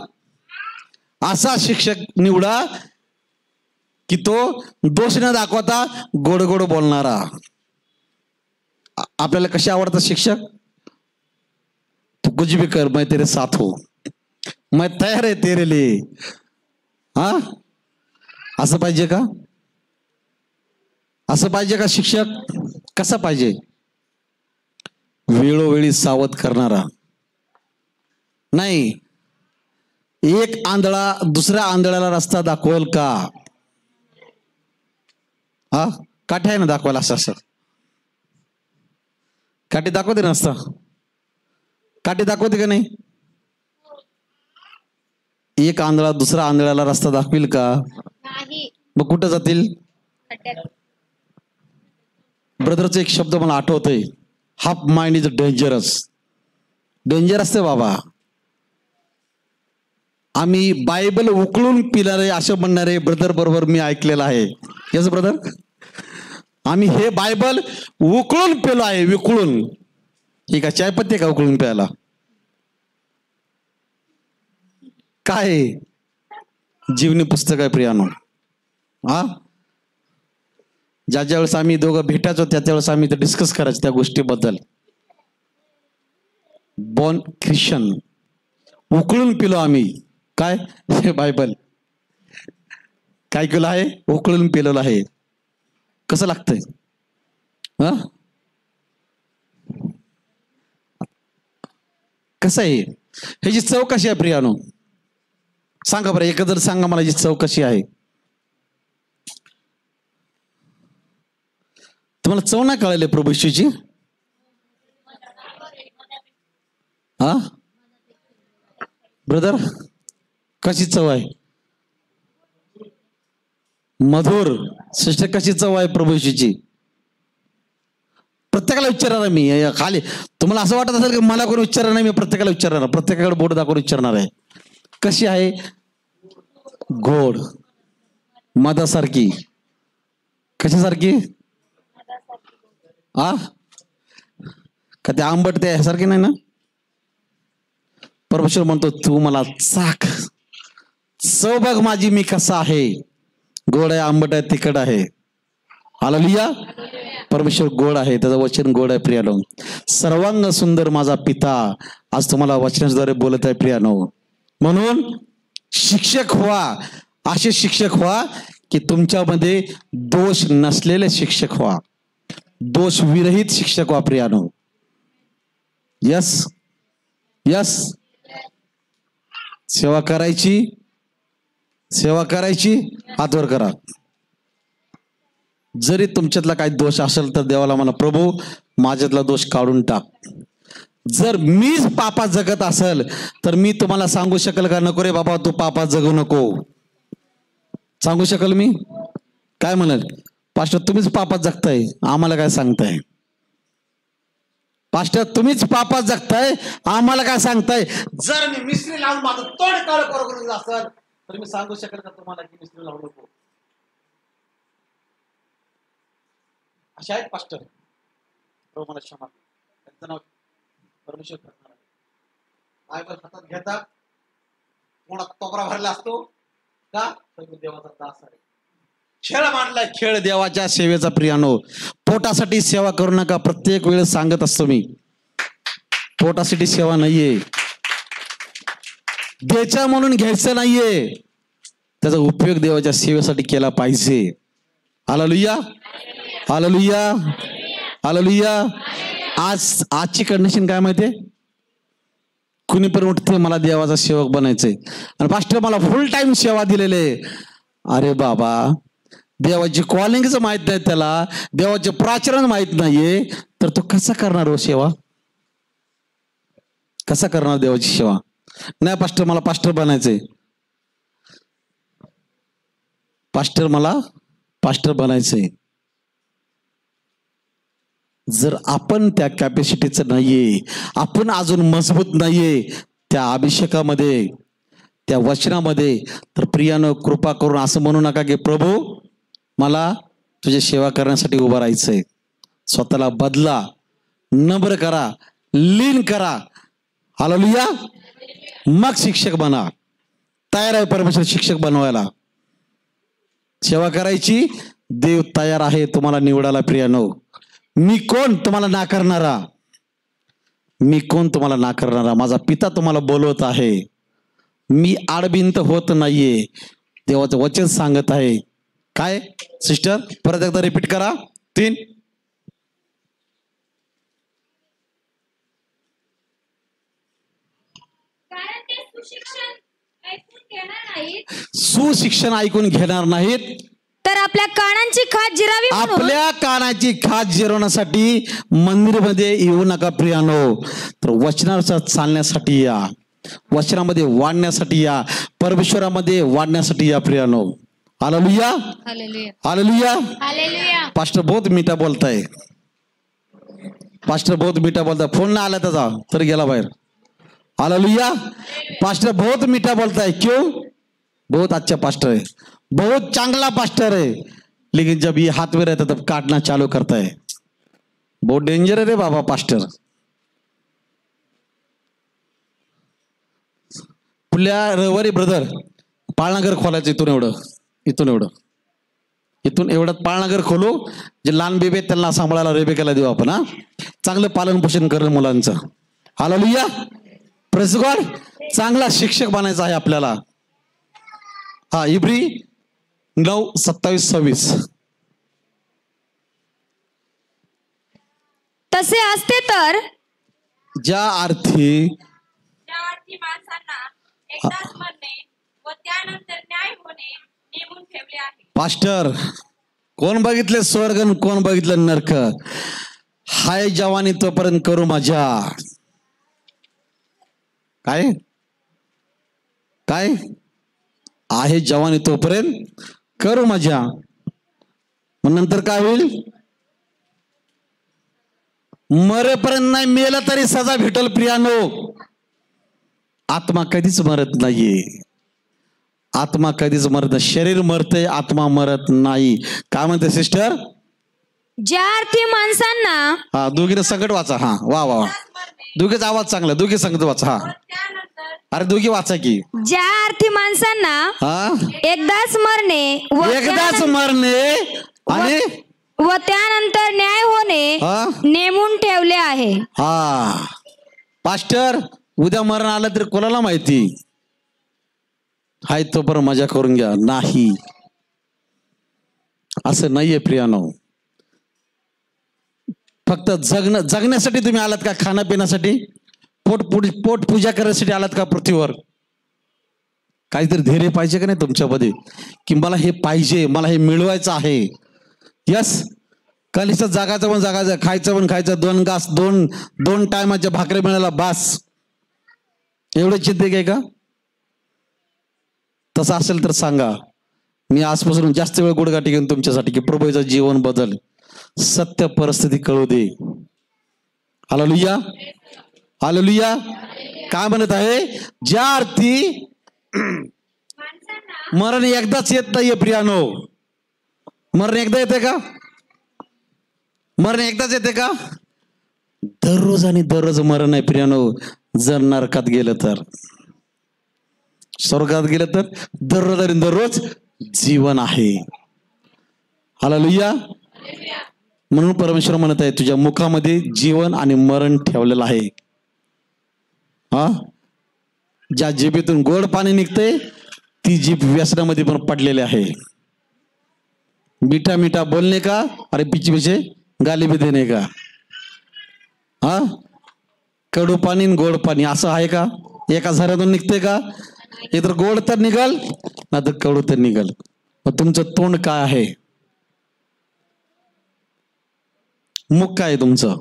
असा शिक्षक निवडा की तो दोष न दाखवता गोड गोड बोलणारा. आपल्याला कसे आवडतात शिक्षक? तू कुछ भी कर, मैं तेरे साथ हूं, मैं तयार आहे तेरे लिए. हा, असं पाहिजे का? असं पाहिजे का शिक्षक? कसा पाहिजे? वेळोवेळी सावध करणारा. नाही, एक आंधळा दुसऱ्या आंधळ्याला रस्ता दाखवेल का? हा, काठी आहे ना दाखवायला. असं काठी दाखवते ना रस्ता. काठी दाखवते का नाही? एक आंधळा दुसरा आंधळ्याला रस्ता दाखवील का? मग कुठं जातील? ब्रदरचा एक शब्द मला आठवतोय, half mind is dangerous. Dangerous आहे बाबा. आम्ही बायबल उकळून पिणारे असं म्हणणारे ब्रदर बरोबर मी ऐकलेलं आहे. यस ब्रदर, आम्ही हे बायबल उकळून पिलो आहे. उकळून. ही का चायपत्ती का उकळून प्यायला? काय जीवनी पुस्तक आहे प्रियानो. हा, ज्या वेळेस आम्ही दोघं भेटायचो त्यावेळेस आम्ही डिस्कस करायचो त्या गोष्टीबद्दल. बॉर्न ख्रिश्चन उकळून पिलो आम्ही. काय हे बायबल काय केलं आहे? उकळून पिलेलं आहे. कसं लागतंय? हा, कसं आहे? ह्याची चव कशी आहे प्रियानो? सांगा बरं, एकदा सांगा मला याची चव कशी आहे. तुम्हाला चव नाही कळाली प्रभू येशूची? हा ब्रदर, कशी चव आहे? मधुर. सिस्टर, कशी चव आहे प्रभू येशूची? प्रत्येकाला विचारणार मी खाली. तुम्हाला असं वाटत असेल की मला कोणी विचारणार नाही, मी प्रत्येकाला विचारणार, प्रत्येकाकडे बोट दाखवून विचारणार आहे. कशी आहे? गोड. मधासारखी. कशासारखी? आ का ते आंबट ते ह्यासारखे नाही ना? परमेश्वर म्हणतो तू मला चाख, चव बघ माझी मी कसा आहे. गोड आहे, आंबट आहे, तिखट आहे. हालेलुया. परमेश्वर गोड आहे, त्याचं वचन गोड आहे प्रियानो. सर्वांग सुंदर माझा पिता आज तुम्हाला वचनाद्वारे बोलत आहे प्रियानो. म्हणून शिक्षक व्हा, असे शिक्षक व्हा की तुमच्यामध्ये दोष नसलेले शिक्षक व्हा, दोष विरहित शिक्षक व्हा प्रियानो. Yes yes. सेवा करायची, सेवा करायची. हात वर करा. जरी तुमच्यातला काही दोष असेल तर देवाला म्हणा, प्रभू माझ्यातला दोष काढून टाक. जर मीच पापात जगत असेल तर मी तुम्हाला सांगू शकेल का नको रे बाबा तू पापात जगू नको? सांगू शकेल मी? काय म्हणाल पास्टर तुम्हीच पापात जगताय, आम्हाला काय सांगताय? पास्टर तुम्हीच पापात जगताय, आम्हाला काय सांगताय? जर मी मिस्त्री लावून माझं तोंड काळ करून असेल तर मी सांगू शकेल का तुम्हाला की मिस्त्री लावू नको? अशा आहेत पास्टर. मला क्षमा, त्यांचं नाव परमेश्वर करणार आहे. बायबल हातात घेतात, कोणात तोबरा भरला असतो का? देवाचा दास आहे. खेळ मांडलाय, खेळ देवाच्या सेवेचा प्रियानो. पोटासाठी सेवा करू नका. प्रत्येक वेळेस सांगत असतो मी, पोटासाठी सेवा नाहीये, द्यायचा म्हणून घ्यायचं नाहीये, त्याचा उपयोग देवाच्या सेवेसाठी केला पाहिजे. Hallelujah, hallelujah, hallelujah. आजची कंडिशन काय माहितीये? कुणी पण उठते मला देवाचा सेवक बनायचंय आणि पास्टर मला फुल टाइम सेवा दिलेले. अरे बाबा, देवाची कॉलिंगच माहित नाही त्याला, देवाचे प्राचरण माहित नाहीये, तर तो कसा करणार हो सेवा? कसा करणार देवाची सेवा? नाही पास्टर मला पास्टर बनायचंय, पास्टर मला पास्टर बनायचंय. जर आपण त्या कॅपॅसिटीचं नाहीये, आपण अजून मजबूत नाहीये त्या अभिषेकामध्ये, त्या वचनामध्ये, तर प्रियानं कृपा करून असं म्हणू नका की प्रभू मला तुझी सेवा करण्यासाठी उभं राहायचंय. स्वतःला बदला, नम्र करा, लीन करा. हालेलुया. मग शिक्षक बना. तयार आहे परमेश्वर शिक्षक बनवायला, सेवा करायची. देव तयार आहे तुम्हाला निवडायला प्रियानो. मी कोण तुम्हाला नाकारणारा? मी कोण तुम्हाला नाकारणारा? माझा पिता तुम्हाला बोलवत आहे. मी आडबिंत होत नाहीये, देवाचं वचन सांगत आहे. काय सिस्टर परत एकदा रिपीट करा. 3 सुशिक्षण ऐकून घेणार नाहीत, तर आपल्या कानांची खाज जिरावी म्हणून आपल्या कानाची खाज जिरवण्यासाठी मंदिरमध्ये येऊ नका प्रियानो, तर वचनानुसार चालण्यासाठी या, वचनामध्ये वाढण्यासाठी या, परमेश्वरामध्ये वाढण्यासाठी या प्रियानो. Hallelujah, hallelujah. पास्टर बहुत मीठा बोलताय, पास्टर बहुत मीठा बोलताय. फोन ना आला त्याचा तर गेला बाहेर. हालेलुया. पास्टर बहुत मीठा बोलताय. क्यों? बहुत अच्छा पास्टर है, बहुत चांगला पास्टर है, लेकिन जब ये हाथ में रहता तब काटना चालू करता है. बहुत डेंजर है रे बाबा पास्टर. पुढल्या रविवारी ब्रदर पाळणाघर खोलायचं, इथून एवढं, इथून एवढं, इथून एवढं पाळणाघर खोलू. जे लहान बेबी आहेत त्यांना सांभाळायला रेबेकाला देऊ आपण. हा, चांगलं पालन पोषण करेल मुलांचं. Hallelujah, praise God. चांगला शिक्षक बनायचा आहे आपल्याला. हा, इब्री 9:27-26. तसे असते तर ज्या अर्थी माणसांना एकदाच मरणे व त्यानंतर न्याय होणे नेमून ठेवले आहे. पास्टर, कोण बघितले स्वर्ग आणि कोण बघितलं नरक? हाय जवानी तोपर्यंत करू मजा. काय काय आहे जवानी तोपर्यंत करू मजा, मग नंतर काय होईल? मरेपर्यंत नाही, मेलं तरी सजा भेटल प्रियानो. आत्मा कधीच मरत नाहीये, आत्मा कधीच मरत नाही. शरीर मरते, आत्मा मरत नाही. काय म्हणते सिस्टर? ज्या अर्थी माणसांना हा, दोघीने संकट वाचा. हा, वा वा वा, दोघीचा आवाज चांगला, दोघी संकट वाचा. हा, अरे दोघी वाचा की. ज्या अर्थी माणसांना हा, एकदाच मरणे एकदाच मरणे आणि व त्यानंतर न्याय होणे हा? नेमून ठेवले आहे. हा, पास्टर उद्या मरण आलं तरी कोणाला माहिती? हाय तोपर्यंत मजा करून घ्या. नाही, असं नाहीये प्रियानो. फक्त जगण्यासाठी तुम्ही आलात का? खाण्यापिण्यासाठी, पोट पूजा करण्यासाठी आलात का पृथ्वीवर? काहीतरी धैर्य पाहिजे का नाही तुमच्यामध्ये, की मला हे पाहिजे, मला हे मिळवायचं आहे. यस, कलिष्ठ जागायचं पण जागायचं, खायचं पण खायचं, 2 घास 2 टायमाच्या भाकरी मिळायला बास, एवढं चिंते आहे का? तसं असेल तर सांगा, मी आजपासून जास्त वेळ गुडगाठी घेऊन तुमच्यासाठी, की प्रभूचं जीवन बदल, सत्य परिस्थिती कळू दे. Hallelujah, hallelujah. काय म्हणत आहे? ज्या अर्थी मरण एकदाच येत नाहीये प्रियानो. मरण एकदा येते का? मरण एकदाच येते का? दररोज आणि दररोज मरण आहे प्रियानो. जर नरकात गेलं तर, स्वर्गात गेलं तर दररोज आणि दररोज जीवन आहे. हालेलुया. म्हणून परमेश्वर म्हणत आहे, तुझ्या मुखामध्ये जीवन आणि मरण ठेवलेलं आहे. हा, ज्या जिभेतून गोड पाणी निघते ती जीभ व्यसनामध्ये पण पडलेली आहे. मीठा मीठा बोलणे का, अरे पीछे पीछे गाली भी देणे का? हा, कडू पाणी आणि गोड पाणी असं आहे का? एका झऱ्यातून निघते का? इतर गोड तर निघल ना तर कडू तर निघल. मग तुमचं तोंड काय आहे? मुख काय आहे तुमचं?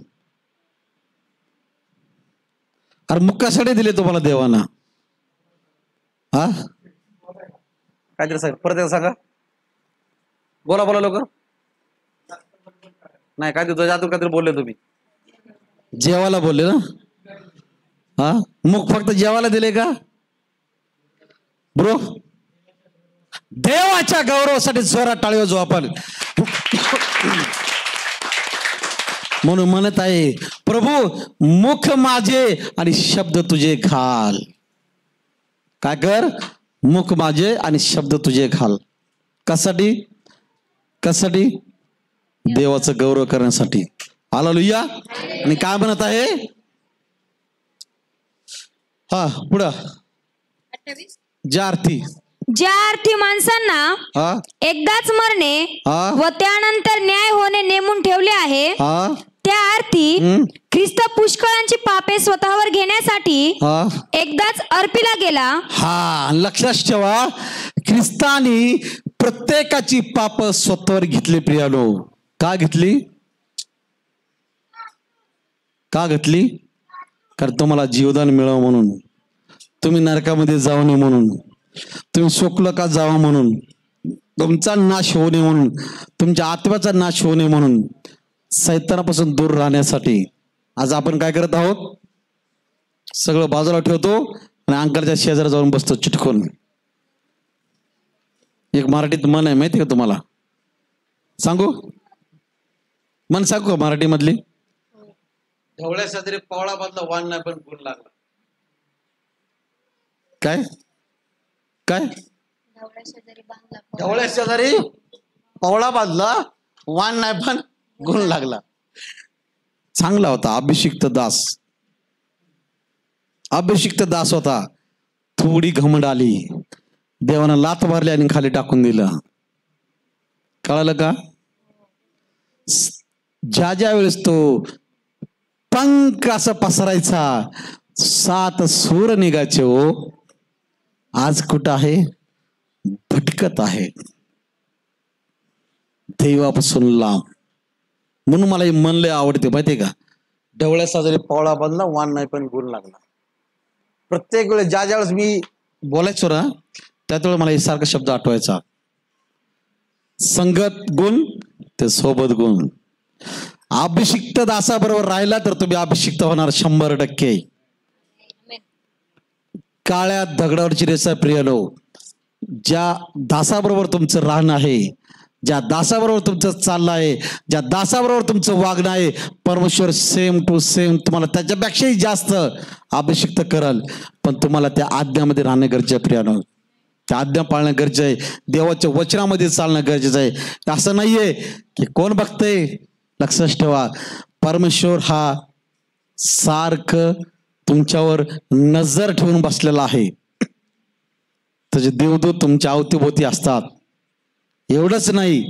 अरे मुख कशासाठी दिले तुम्हाला देवाना? हा, काहीतरी सांग, परत सांगा, बोला बोला लवकर. नाही काय तुझं जादू काहीतरी बोलले तुम्ही, जेवायला बोलले ना? हा, मुख फक्त जेवायला दिले का ब्रो? देवाच्या गौरवासाठी जोरात टाळी वाजवू आपण. म्हणून म्हणत आहे प्रभू, मुख माझे आणि शब्द तुझे घाल. काय कर? मुख माझे आणि शब्द तुझे घाल. कशासाठी? कशासाठी? देवाचं गौरव करण्यासाठी. हालेलुया. आणि काय म्हणत आहे? हा, पुढं. ज्या अर्थी माणसांना हा एकदाच मरणे हा व त्यानंतर न्याय होणे नेमून ठेवले आहे, हा त्या अर्थी ख्रिस्त पुष्कळांची पापे स्वतःवर घेण्यासाठी हा एकदाच अर्पीला गेला. हा, लक्षात ठेवा, ख्रिस्तानी प्रत्येकाची पाप स्वतःवर घेतली प्रियानो. का घेतली? का घेतली? कारण तुम्हाला जीवदान मिळावं म्हणून, तुम्ही नरकामध्ये जाऊ नये म्हणून, तुम्ही शोकलोकात जावा म्हणून, तुमचा नाश होऊ नये म्हणून, तुमच्या आत्म्याचा नाश होऊ नये म्हणून, सैतानापासून दूर राहण्यासाठी. आज आपण काय करत आहोत? सगळं बाजूला ठेवतो आणि अंकलच्या शेजारी जाऊन बसतो चिटकून. एक मराठीत म्हण आहे माहिती का तुम्हाला? सांगू? म्हण सांगू का मराठी मधली? ढवळ्या शेजारी पावळा बांधला वाण नाही पण गुण लागला. काय काय? ढवळ्या शेजारी पावळा बांधला वाण नाही पण गुण लागला. चांगला होता अभिषिक्त दास. अभिषिक्त दास होता. थोडी घमंड आली, देवानं लात मारली आणि खाली टाकून दिलं. कळालं का? ज्या वेळेस तो पंख असं पसरायचा, 7 सूर निघायचे हो. आज कुठं आहे? भटकत आहे, देवापासून लांब. म्हणून मला हे मन लय आवडते माहितीये का? ढवळ्या शेजारी पावळा बांधला वाण नाही पण गुण लागला. प्रत्येक वेळेस ज्या वेळेस मी बोलायचो ना, त्यावेळेस मला हे सारखा शब्द आठवायचा. संगत गुण ते सोबत गुण. अभिषिक्त दासाबरोबर राहिला तर तुम्ही अभिषिक्त होणार 100%. काळ्या दगडावरची रेषा प्रियलो. ज्या दासाबरोबर तुमचं राहणं आहे, ज्या दासाबरोबर तुमचं चाललं आहे, ज्या दासाबरोबर तुमचं वागणं आहे, परमेश्वर सेम टू सेम तुम्हाला त्याच्यापेक्षाही जास्त अभिषिक्त करल. पण तुम्हाला त्या आज्ञामध्ये राहणं गरजेचं आहे प्रियानो. त्या आज्ञा पाळणं गरजेचं आहे. देवाच्या वचनामध्ये चालणं गरजेचं आहे. असं नाहीये की कोण बघतंय. लक्षात ठेवा, परमेश्वर हा सारखं तुमच्यावर नजर ठेवून बसलेला आहे. त्याचे देवदूत तुमच्या अवतीभोवती असतात. एवढंच नाही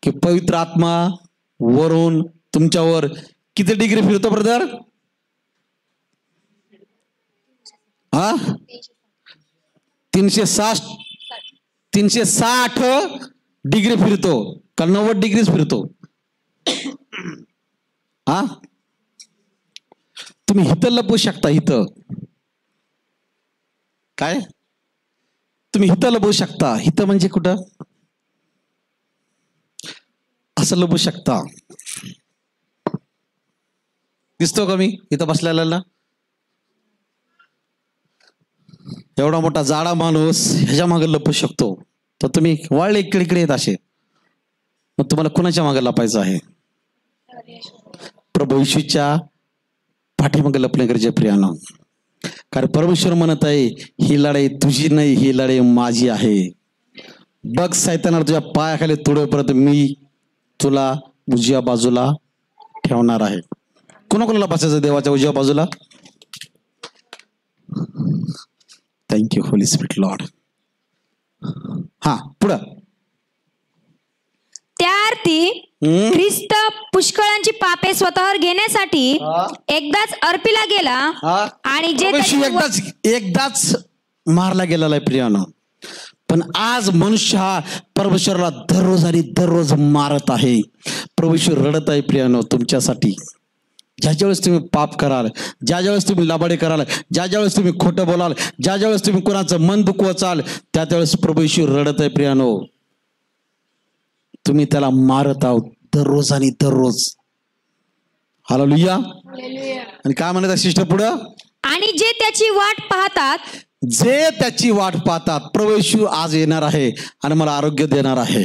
की पवित्र आत्मा वरून तुमच्यावर किती डिग्री फिरतो ब्रदर? 360 डिग्री फिरतो का 90 डिग्रीच फिरतो? तुम्ही हिथं लपू शकता. हिथं काय? तुम्ही हिथं लपू शकता. हिथं म्हणजे कुठं? असं लपू शकता. दिसतो का मी इथं बसलेला? एवढा मोठा जाडा माणूस ह्याच्या मागे लपू शकतो. तर तुम्ही वाळले इकडे इकडे येत असे, मग तुम्हाला कुणाच्या मागे लपायचं आहे? प्रभू येशूच्या पाठीमागे लपणे गरजेचे प्रियानो. कारण परमेश्वर म्हणत आहे, ही लढाई तुझी नाही, ही लढाई माझी आहे. बघ सैताना तुझ्या पायाखाली तुडवेपर्यंत मी तुला उजव्या बाजूला ठेवणार आहे. कोणाकोणाला बसायचं देवाच्या उजव्या बाजूला? Thank you Holy spirit Lord. हा पुढं. त्या अर्थी ख्रिस्त पुष्कळांची पापे स्वतःवर घेण्यासाठी एकदाच अर्पीला गेला आणि जे एकदाच मारला गेलेला आहे प्रियानो. पण आज मनुष्य हा परमेश्वराला दररोज आणि दररोज मारत आहे. परमेश्वर रडत आहे प्रियानो तुमच्यासाठी. ज्याच्या वेळेस तुम्ही पाप कराल, ज्या वेळेस तुम्ही लबाडे कराल, ज्या वेळेस तुम्ही खोटं बोलाल, ज्या वेळेस तुम्ही कोणाचं मन दुखवाचाल, त्या वेळेस परमेश्वर रडत आहे प्रियानो. तुम्ही त्याला मारत आहोत दररोज आणि दररोज. हालेलुया. आणि काय म्हणत शिष्ट पुढं? आणि जे त्याची वाट पाहतात, जे त्याची वाट पाहतात. प्रभू येशू आज येणार आहे आणि मला आरोग्य देणार आहे.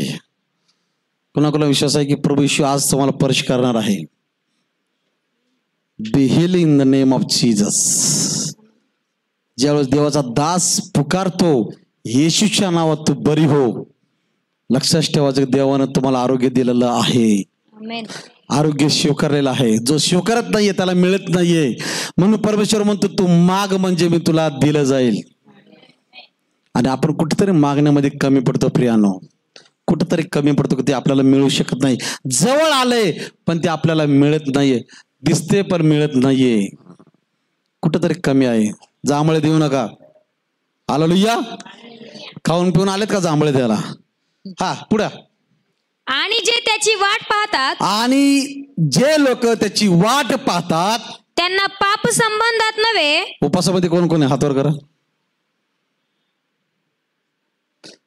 कुणाकुणा विश्वास आहे की प्रभू येशू आज तुम्हाला स्पर्श करणार आहे? Be heal in the name of Jesus. ज्यावेळेस देवाचा दास पुकारतो, येशूच्या नावात तू बरी हो. लक्षात ठेवायचं, देवानं तुम्हाला आरोग्य दिलेलं आहे. आरोग्य स्वीकारलेलं आहे. जो स्वीकारत नाहीये त्याला मिळत नाहीये. म्हणून परमेश्वर म्हणतो, तू माग म्हणजे मी तुला दिलं जाईल. आणि आपण कुठेतरी मागण्यामध्ये कमी पडतो प्रियानो. कुठेतरी कमी पडतो की ते आपल्याला मिळू शकत नाही. जवळ आलंय पण ते आपल्याला मिळत नाहीये. दिसते पण मिळत नाहीये. कुठेतरी कमी आहे. जांभळे देऊ नका. हालेलुया. खाऊन पिऊन आलेत का जांभळे द्यायला? हा पुढं. आणि जे त्याची वाट पाहतात आणि जे लोक त्याची वाट पाहतात त्यांना पाप संबंधात नव्हे. उपासामध्ये कोण कोण आहे हातवर करा.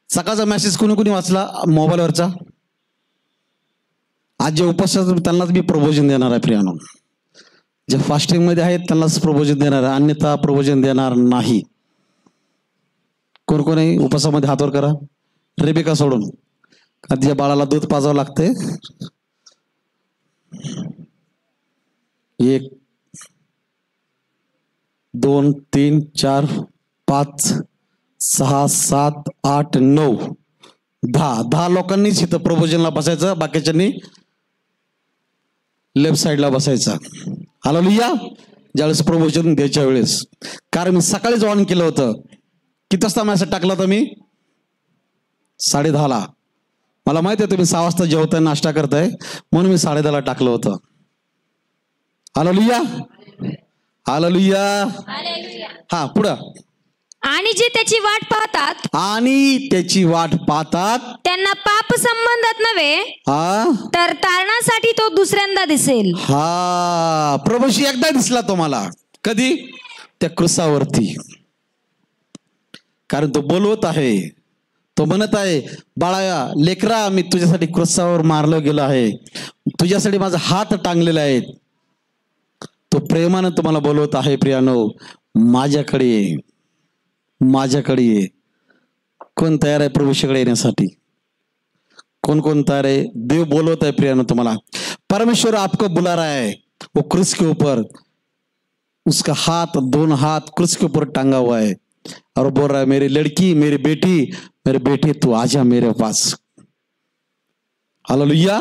सकाळचा मेसेज कोणी कोणी वाचला मोबाईलवरचा? आज जे उपासात त्यांनाच मी प्रबोधन देणार आहे प्रियानो. जे फास्टिंग मध्ये आहेत त्यांनाच प्रबोधन देणार आहे, अन्यथा प्रबोधन देणार नाही. कोण कोण आहे उपासामध्ये हातवर करा. रेबिका सोडून, का तिच्या बाळाला दूध पाजावं लागतंय. 1 2 3 4 5 6 7 8 9 10 लोकांनीच इथं प्रबोधनला बसायचं, बाकीच्यांनी लेफ्ट साईडला बसायचा. हालेलुया. ज्यावेळेस प्रबोधन द्यायच्या वेळेस, कारण मी सकाळीच ऑन केलं होतं. किती वाजता मेसेज टाकला होता मी? 10:30ला. मला माहिती आहे तुम्ही 6 वाजता जेवताय, नाश्ता करताय, म्हणून मी 10:30ला टाकलं होतं. हालेलुया. हालेलुया. हा पुढं. आणि जे त्याची वाट पाहतात आणि त्याची वाट पाहतात त्यांना पाप संबंधात नव्हे, हा तर तारणासाठी तो दुसऱ्यांदा दिसेल. हा प्रभूशी एकदा दिसला तुम्हाला. कधी? त्या क्रुसावरती. कारण तो बोलवत आहे, तो म्हणत आहे, बाळा लेकरा मी तुझ्यासाठी क्रुसावर मारलं गेलो आहे, तुझ्यासाठी माझा हात टांगलेला आहे. तो प्रेमानं तुम्हाला बोलवत आहे प्रियानो, माझ्याकडे ये, माझ्याकडे ये. कोण तयार आहे प्रभूशीकडे येण्यासाठी? कोण कोण तयार आहे? देव बोलवत आहे प्रियानो तुम्हाला. परमेश्वर आपको बुला रहा है. वो क्रूस के ऊपर उसका हाथ, 2 हाथ क्रूस के ऊपर टांगा हुआ है और बोल रहा है, मेरी लड़की, मेरी बेटी तू आजा मेरे पास. हालेलुया.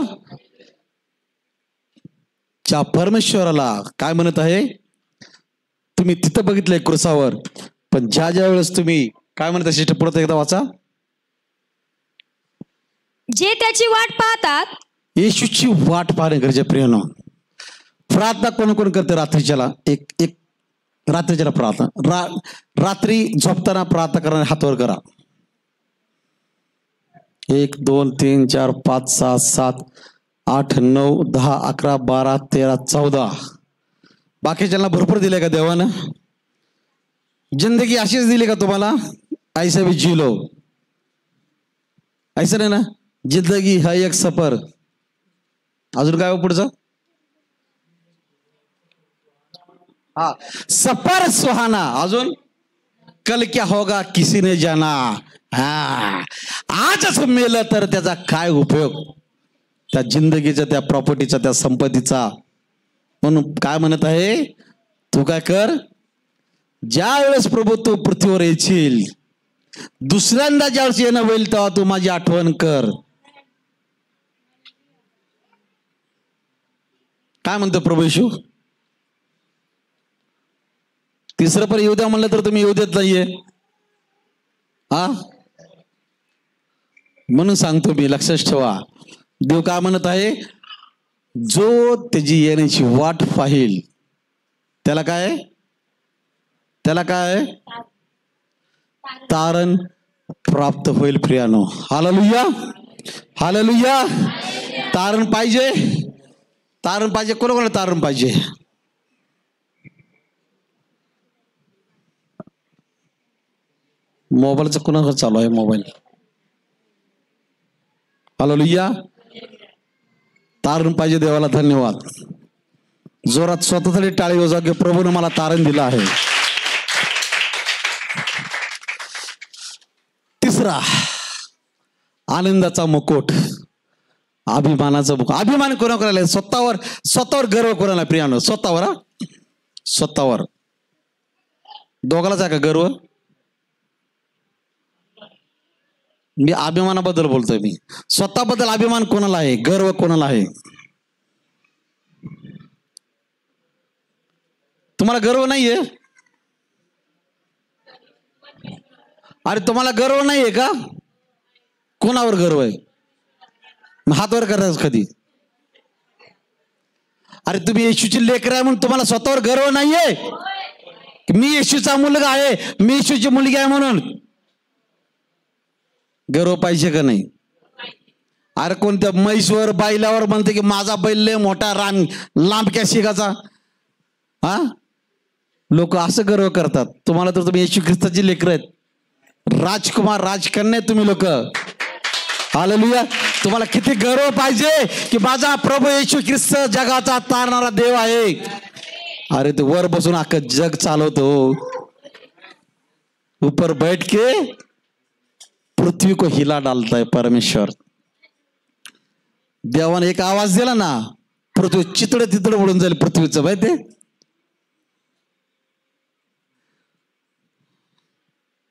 त्या परमेश्वराला काय म्हणत आहे? तुम्ही तिथं बघितलंय क्रुसावर, पण ज्या वेळेस तुम्ही काय म्हणत शिष्ट पुढे एकदा वाचा. जे त्याची वाट पाहतात. येशूची वाट पाहणे गरजे प्रियानो. प्रार्थना कोण कोण करते रात्रीच्याला? एक रात्रीच्याला प्रार्थना. रात्री झोपताना प्रार्थना करणारे हातवर करा. 1 2 3 4 5 6 7 8 9 10 11 12 13 14. बाकीच्यांना भरपूर दिले का देवानं? जिंदगी अशीच दिली का तुम्हाला? ऐसा भी जी लो. ऐसा नाही ना, जिंदगी हा एक सफर. अजून काय पुढचं? हा सफर सुहाना. अजून कल क्या होगा किसी ने जाना. हा आजच मेलं तर त्याचा काय उपयोग? त्या जिंदगीचा, त्या प्रॉपर्टीचा, त्या संपत्तीचा. म्हणून काय म्हणत आहे? तू काय कर, ज्या वेळेस प्रभू तू पृथ्वीवर येशील, दुसऱ्यांदा ज्यावेळेस येणं होईल तेव्हा तू माझी आठवण कर. काय म्हणतो प्रभू येशू? तिसरं पण येऊ द्या म्हणलं तर तुम्ही येऊ देत नाहीये. हा म्हणून सांगतो मी, लक्षात ठेवा. देव काय म्हणत आहे? जो त्याची येण्याची वाट पाहिल त्याला काय? त्याला काय? तारण प्राप्त होईल प्रियानो. हालेलुया. हालेलुया. तारण पाहिजे, तारण पाहिजे. कोणाकोणाला तारण पाहिजे? मोबाईलचं कोणाकडे चालू आहे? मोबाईल. हालेलुया. तारण पाहिजे. देवाला धन्यवाद. जोरात स्वतःसाठी टाळी वाजवा की प्रभूने मला तारण दिलं आहे. तिसरा, आनंदाचा मुकुट, अभिमानाचा मुकुट. अभिमान कोणा करायला? स्वतःवर गर्व कोणाला प्रियानो? स्वतःवर. स्वतःवर. दोघालाच आहे का गर्व? मी अभिमानाबद्दल बोलतोय. मी स्वतःबद्दल अभिमान कोणाला आहे? गर्व कोणाला आहे? तुम्हाला गर्व नाहीये? अरे तुम्हाला गर्व नाहीये का? कोणावर गर्व आहे? हातवर करायचं कधी? अरे तुम्ही येशूची लेकर आहे म्हणून तुम्हाला स्वतःवर गर्व नाहीये? मी येशूचा मुलगा आहे, मी येशूची मुलगी आहे म्हणून गर्व पाहिजे का नाही? अरे कोणत्या म्हैसवर बैलावर म्हणते की माझा बैल लय मोठा लांबक्या शिगाचा. हा, लोक असं गर्व करतात. तुम्हाला तर तुम्ही येशू ख्रिस्ताची लेकरं आहेत, राजकुमार राजकन्या तुम्ही लोक. हालेलुया. तुम्हाला किती गर्व पाहिजे की माझा प्रभू येशू ख्रिस्त जगाचा तारणारा देव आहे. अरे ते वर बसून अख्खं जग चालवतो. ऊपर बैठ के पृथ्वी को हिला डालता है परमेश्वर. देवाने एक आवाज दिला ना, पृथ्वी चितड तितड उडून जाईल पृथ्वीचं. माहिती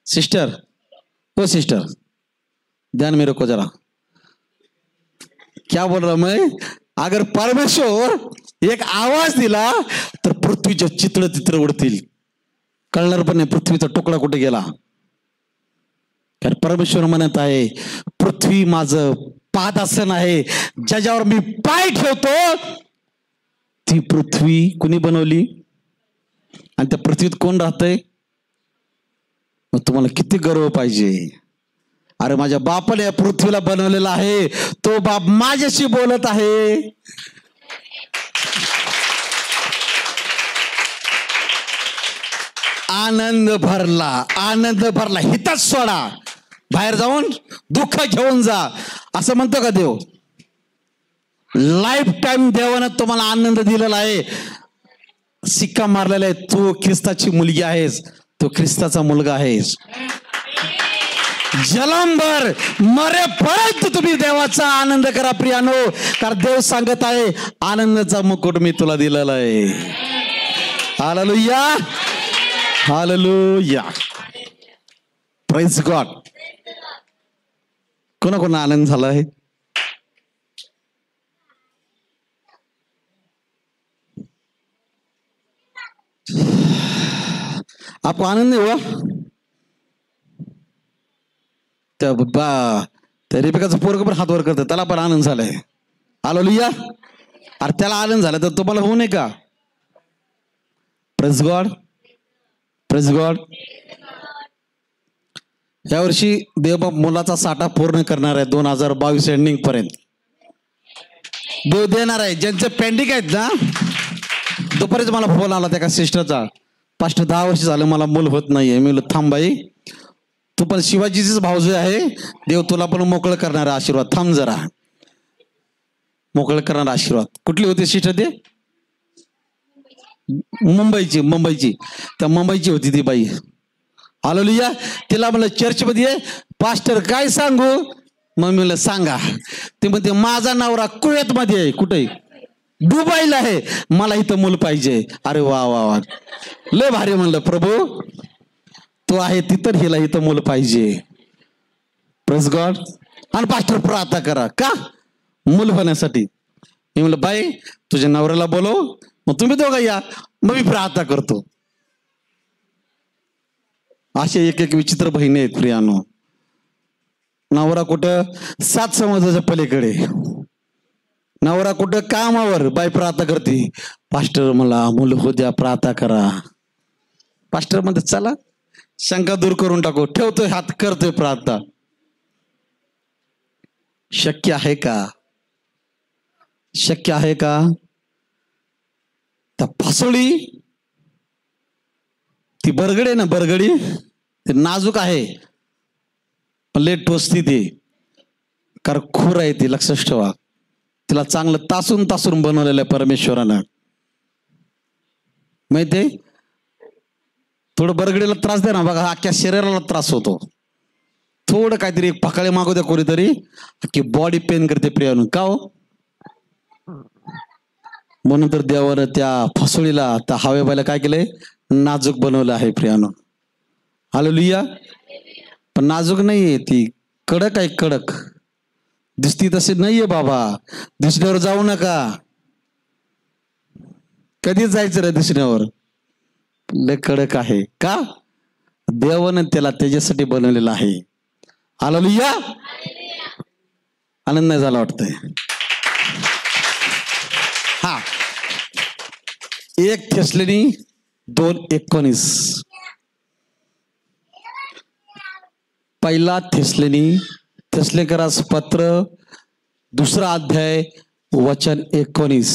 सिस्टर, ओ सिस्टर, ध्यान में रखो जरा. क्या बोल रहा मैं? अगर परमेश्वर एक आवाज दिला तर पृथ्वीच्या चितड तितड उडतील. कळणार पण नाही पृथ्वीचा तुकडा कुठे गेला. कारण परमेश्वर म्हणत आहे, पृथ्वी माझं पादासन आहे, ज्याच्यावर मी पाय ठेवतो ती पृथ्वी कुणी बनवली आणि त्या पृथ्वीत कोण राहतंय? मग तुम्हाला किती गर्व पाहिजे. अरे माझ्या बापाने या पृथ्वीला बनवलेला आहे, तो बाप माझ्याशी बोलत आहे. आनंद भरला, आनंद भरला. हितच सोडा, बाहेर जाऊन दुःख घेऊन जा असं म्हणतो का देव? लाईफ टाइम देवानं तुम्हाला आनंद दिलेला आहे, शिक्का मारलेला आहे. तू ख्रिस्ताची मुलगी आहेस, तो ख्रिस्ताचा मुलगा आहेस. जलमभर मरेपर्यंत तुम्ही देवाचा आनंद करा प्रियानो. कारण देव सांगत आहे, आनंदाचा मुकुट मी तुला दिलेला आहे. Hallelujah, hallelujah, praise God. कोणा आनंद झाला आहे? आपको आनंद नहीं हुआ? त्या रिबिकाचं पोरग पण हात वर करतं, त्याला पण आनंद झालाय. हालेलुया. अरे त्याला आनंद झाला तर तुम्हाला होऊ नये का? Praise God, praise God. यावर्षी देव मुलाचा साठा पूर्ण करणार आहे 2022 एंडिंग पर्यंत. देव देणार आहे. ज्यांचे पेंडिंग आहेत ना, दुपारीच मला फोन आला त्या सिस्टरचा, पास्ट 10 वर्ष झालं मला मूल होत नाहीये. मी म्हणलं थांब बाई, तू पण शिवाजीचीच भावजोय आहे, देव तुला पण मोकळं करणार आशीर्वाद. थांब जरा, मोकळं करणार आशीर्वाद. कुठली होती सिस्टर ते? मुंबईची त्या मुंबईची होती ती बाई. हालेलुया. तिला म्हणलं चर्चमध्ये पास्टर काय सांगू? मग मी म्हणलं सांगा. ते म्हणते माझा नवरा कुवेत मध्ये आहे. कुठे? दुबईला आहे, मला इथं मूल पाहिजे. अरे वा वा वा, लय भारी. म्हणलं प्रभू तो आहे तिथं, हिला इथं मूल पाहिजे. Praise God. आणि पास्टर प्रार्थना करा का मूल होण्यासाठी. मी म्हणलं बाई तुझ्या नवऱ्याला बोलव, मग तुम्ही दोघं या, मग मी प्रार्थना करतो. असे एक एक विचित्र बहिणी आहेत प्रियानो. नवरा कुठं 7 समुद्राच्या पलीकडे, नवरा कुठं कामावर, बाई प्रार्थना करते, पास्टर मला मुलं हो द्या, प्रार्थना करा. पास्टर म्हणते चला शंका दूर करून टाकू, ठेवतोय हात, करतोय प्रार्थना. शक्य आहे का? शक्य आहे का? त्या फासोळी, ती बरगडी आहे ना, बरगडी ते नाजूक आहे पण लेट टोचती ती, कारण खूर आहे ती. लक्षात ठेवा, तिला चांगलं तासून तासून बनवलेलं आहे परमेश्वरानं. माहितीये, थोडं बरगडीला त्रास दे ना, बघा अख्ख्या शरीराला त्रास होतो. थोडं काहीतरी एक पकाळे मागू द्या कोणीतरी, अख्खी बॉडी पेन करते प्रियानो. का हो? म्हणून तर देवानं त्या फासोळीला, त्या हवेबाईला काय केलंय? नाजूक बनवलं आहे प्रियानो. हालेलुया. पण नाजूक नाहीये ती, कडक आहे, कडक. दिसती तशी नाहीये बाबा. दिसण्यावर जाऊ नका. कधीच जायचं रे दिसण्यावर, लय कडक आहे. का? देवानं त्याला त्याच्यासाठी बनवलेलं आहे. हालेलुया. आनंद नाही झाला वाटतंय? हा, 1 थेसलोनी 2:19. पहिला थेसलोनी, थेसलोनिकरास पत्र 2 अध्याय वचन 19.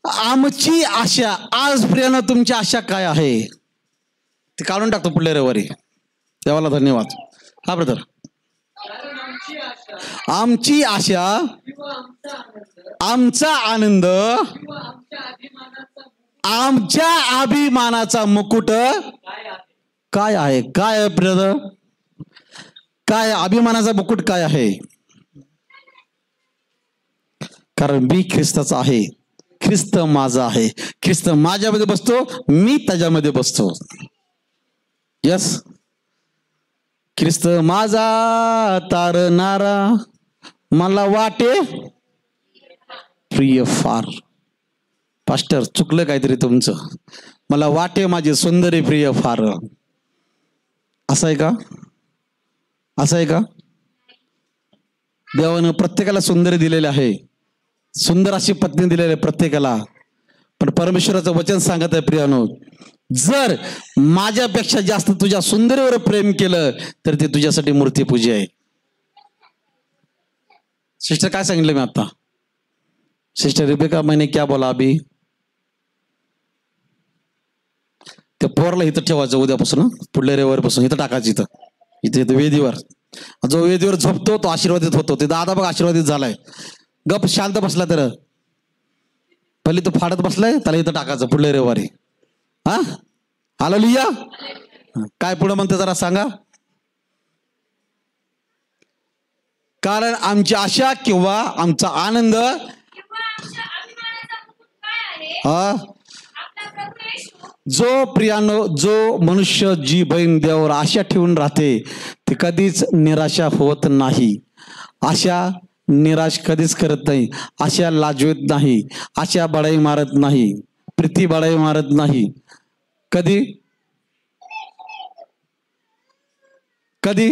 आमची आशा, आज प्रियानं तुमची आशा काय आहे ते काढून टाकतो पुढल्या रविवारी. देवाला धन्यवाद. हा ब्रदर. आमची आशा, आमचा आनंद, आमच्या अभिमानाचा मुकुट काय आहे? काय आहे ब्रदर? काय अभिमानाचा मुकुट काय आहे? कारण मी ख्रिस्ताचा आहे, ख्रिस्त माझा आहे, ख्रिस्त माझ्यामध्ये बसतो, मी त्याच्यामध्ये बसतो. यस. ख्रिस्त माझा तारणारा, मला वाटे प्रिय फार. पास्टर चुकलं काहीतरी तुमचं. मला वाटे माझे सुंदरी प्रिय फार. असं आहे का? असं आहे का? देवानं प्रत्येकाला सुंदरी दिलेले आहे, सुंदर अशी पत्नी दिलेली आहे प्रत्येकाला. पण परमेश्वराचं वचन सांगत आहे प्रियानो, जर माझ्यापेक्षा जास्त तुझ्या सुंदरीवर प्रेम केलं तर ते तुझ्यासाठी मूर्तीपूजा आहे. सिस्टर काय सांगितलं मी आता? सिस्टर रिबेका, मैंने क्या बोला अभी? त्या पोरला इथं ठेवायचं उद्यापासून, पुढल्या रविवारपासून इथं टाकायचं. इथं इथं वेदीवर, जो वेदीवर झोपतो तो आशीर्वादित होतो. ते दादा बघ आशीर्वादित झालाय. गप शांत बसला तर पहिले तो फाडत बसलाय, त्याला इथं टाकायचं पुढल्या रविवारी. हा, हालेलुया. काय पुढे म्हणते जरा सांगा. कारण आमची आशा किंवा आमचा आनंद, किंवा आमच्या अभिमानाचा मुकुट काय आहे? हा, आपला प्रभू येशू. जो प्रियानो, जो मनुष्य जी बहीण देवावर आशा ठेवून राहते ती कधीच निराशा होत नाही. आशा निराश कधीच करत नाही. आशा लाजवत नाही. आशा बडाई मारत नाही. प्रीती बडाई मारत नाही. कधी कधी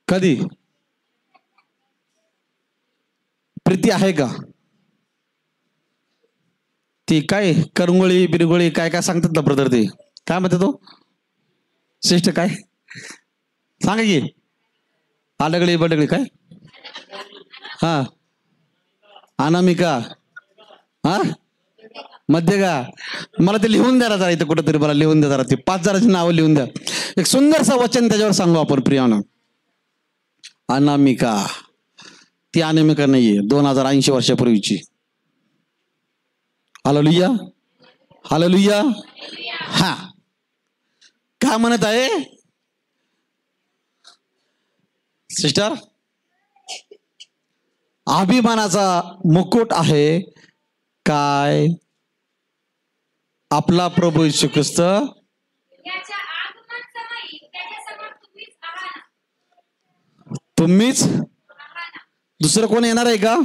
कधी प्रीती आहे का? ती काय करंगोळी बिरगोळी काय काय सांगतात ना ब्रदर, ते काय म्हणते तो श्रेष्ठ काय सांगा की? आडगळी बडगळी काय? हा, अनामिका, हा, मध्य का? मला ते लिहून द्या जरा इथं कुठंतरी, मला लिहून द्या जरा ते 5 जणांची नावं लिहून द्या. एक सुंदरसं वचन त्याच्यावर सांगू आपण प्रियानं. अनामिका, ती अनामिका नाहीये, 2080 वर्षापूर्वीची. Hallelujah, hallelujah. हा, काय म्हणत आहे सिस्टर? अभिमानाचा मुकुट आहे काय? आपला प्रभू येशू ख्रिस्त. याच्या आगमन समयी त्याच्यासमोर तुम्हीच आहात ना. तुम्हीच, आहात ना. दुसरं कोण येणार आहे का?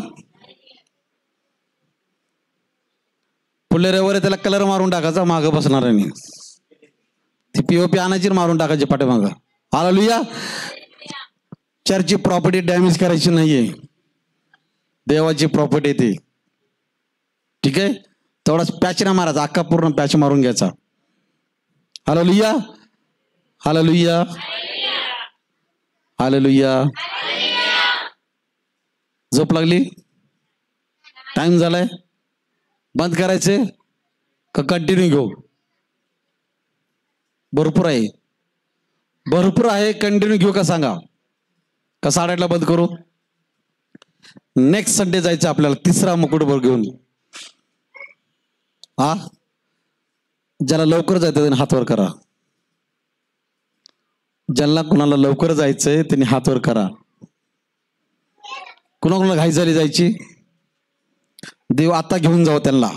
पुढल्या रविवारी त्याला कलर मारून टाकायचा, मागं बसणार आहे. ती पीओपी आणायची, मारून टाकायची पाठीमागं. हालेलुया. चर्चची प्रॉपर्टी डॅमेज करायची नाहीये, देवाची प्रॉपर्टी ती. ठीक आहे, तेवढाच पॅच ना मारायचा, अख्खा पूर्ण पॅच मारून घ्यायचा. Hallelujah, hallelujah, hallelujah. झोप लागली? टाइम झालाय, बंद करायचे का कंटिन्यू घेऊ? भरपूर आहे, भरपूर आहे. कंटिन्यू घेऊ का सांगा? का 8:30ला बंद करू? नेक्स्ट संडे जायचं आपल्याला 3रा मुकुट भर घेऊन. हा, ज्याला लवकर जायचं त्यांनी हात वर करा. ज्यांना कुणाला लवकर जायचंय त्यांनी हात वर करा. कुणाकुणाला घाई झाली जायची, देव आता घेऊन जाऊ त्यांना.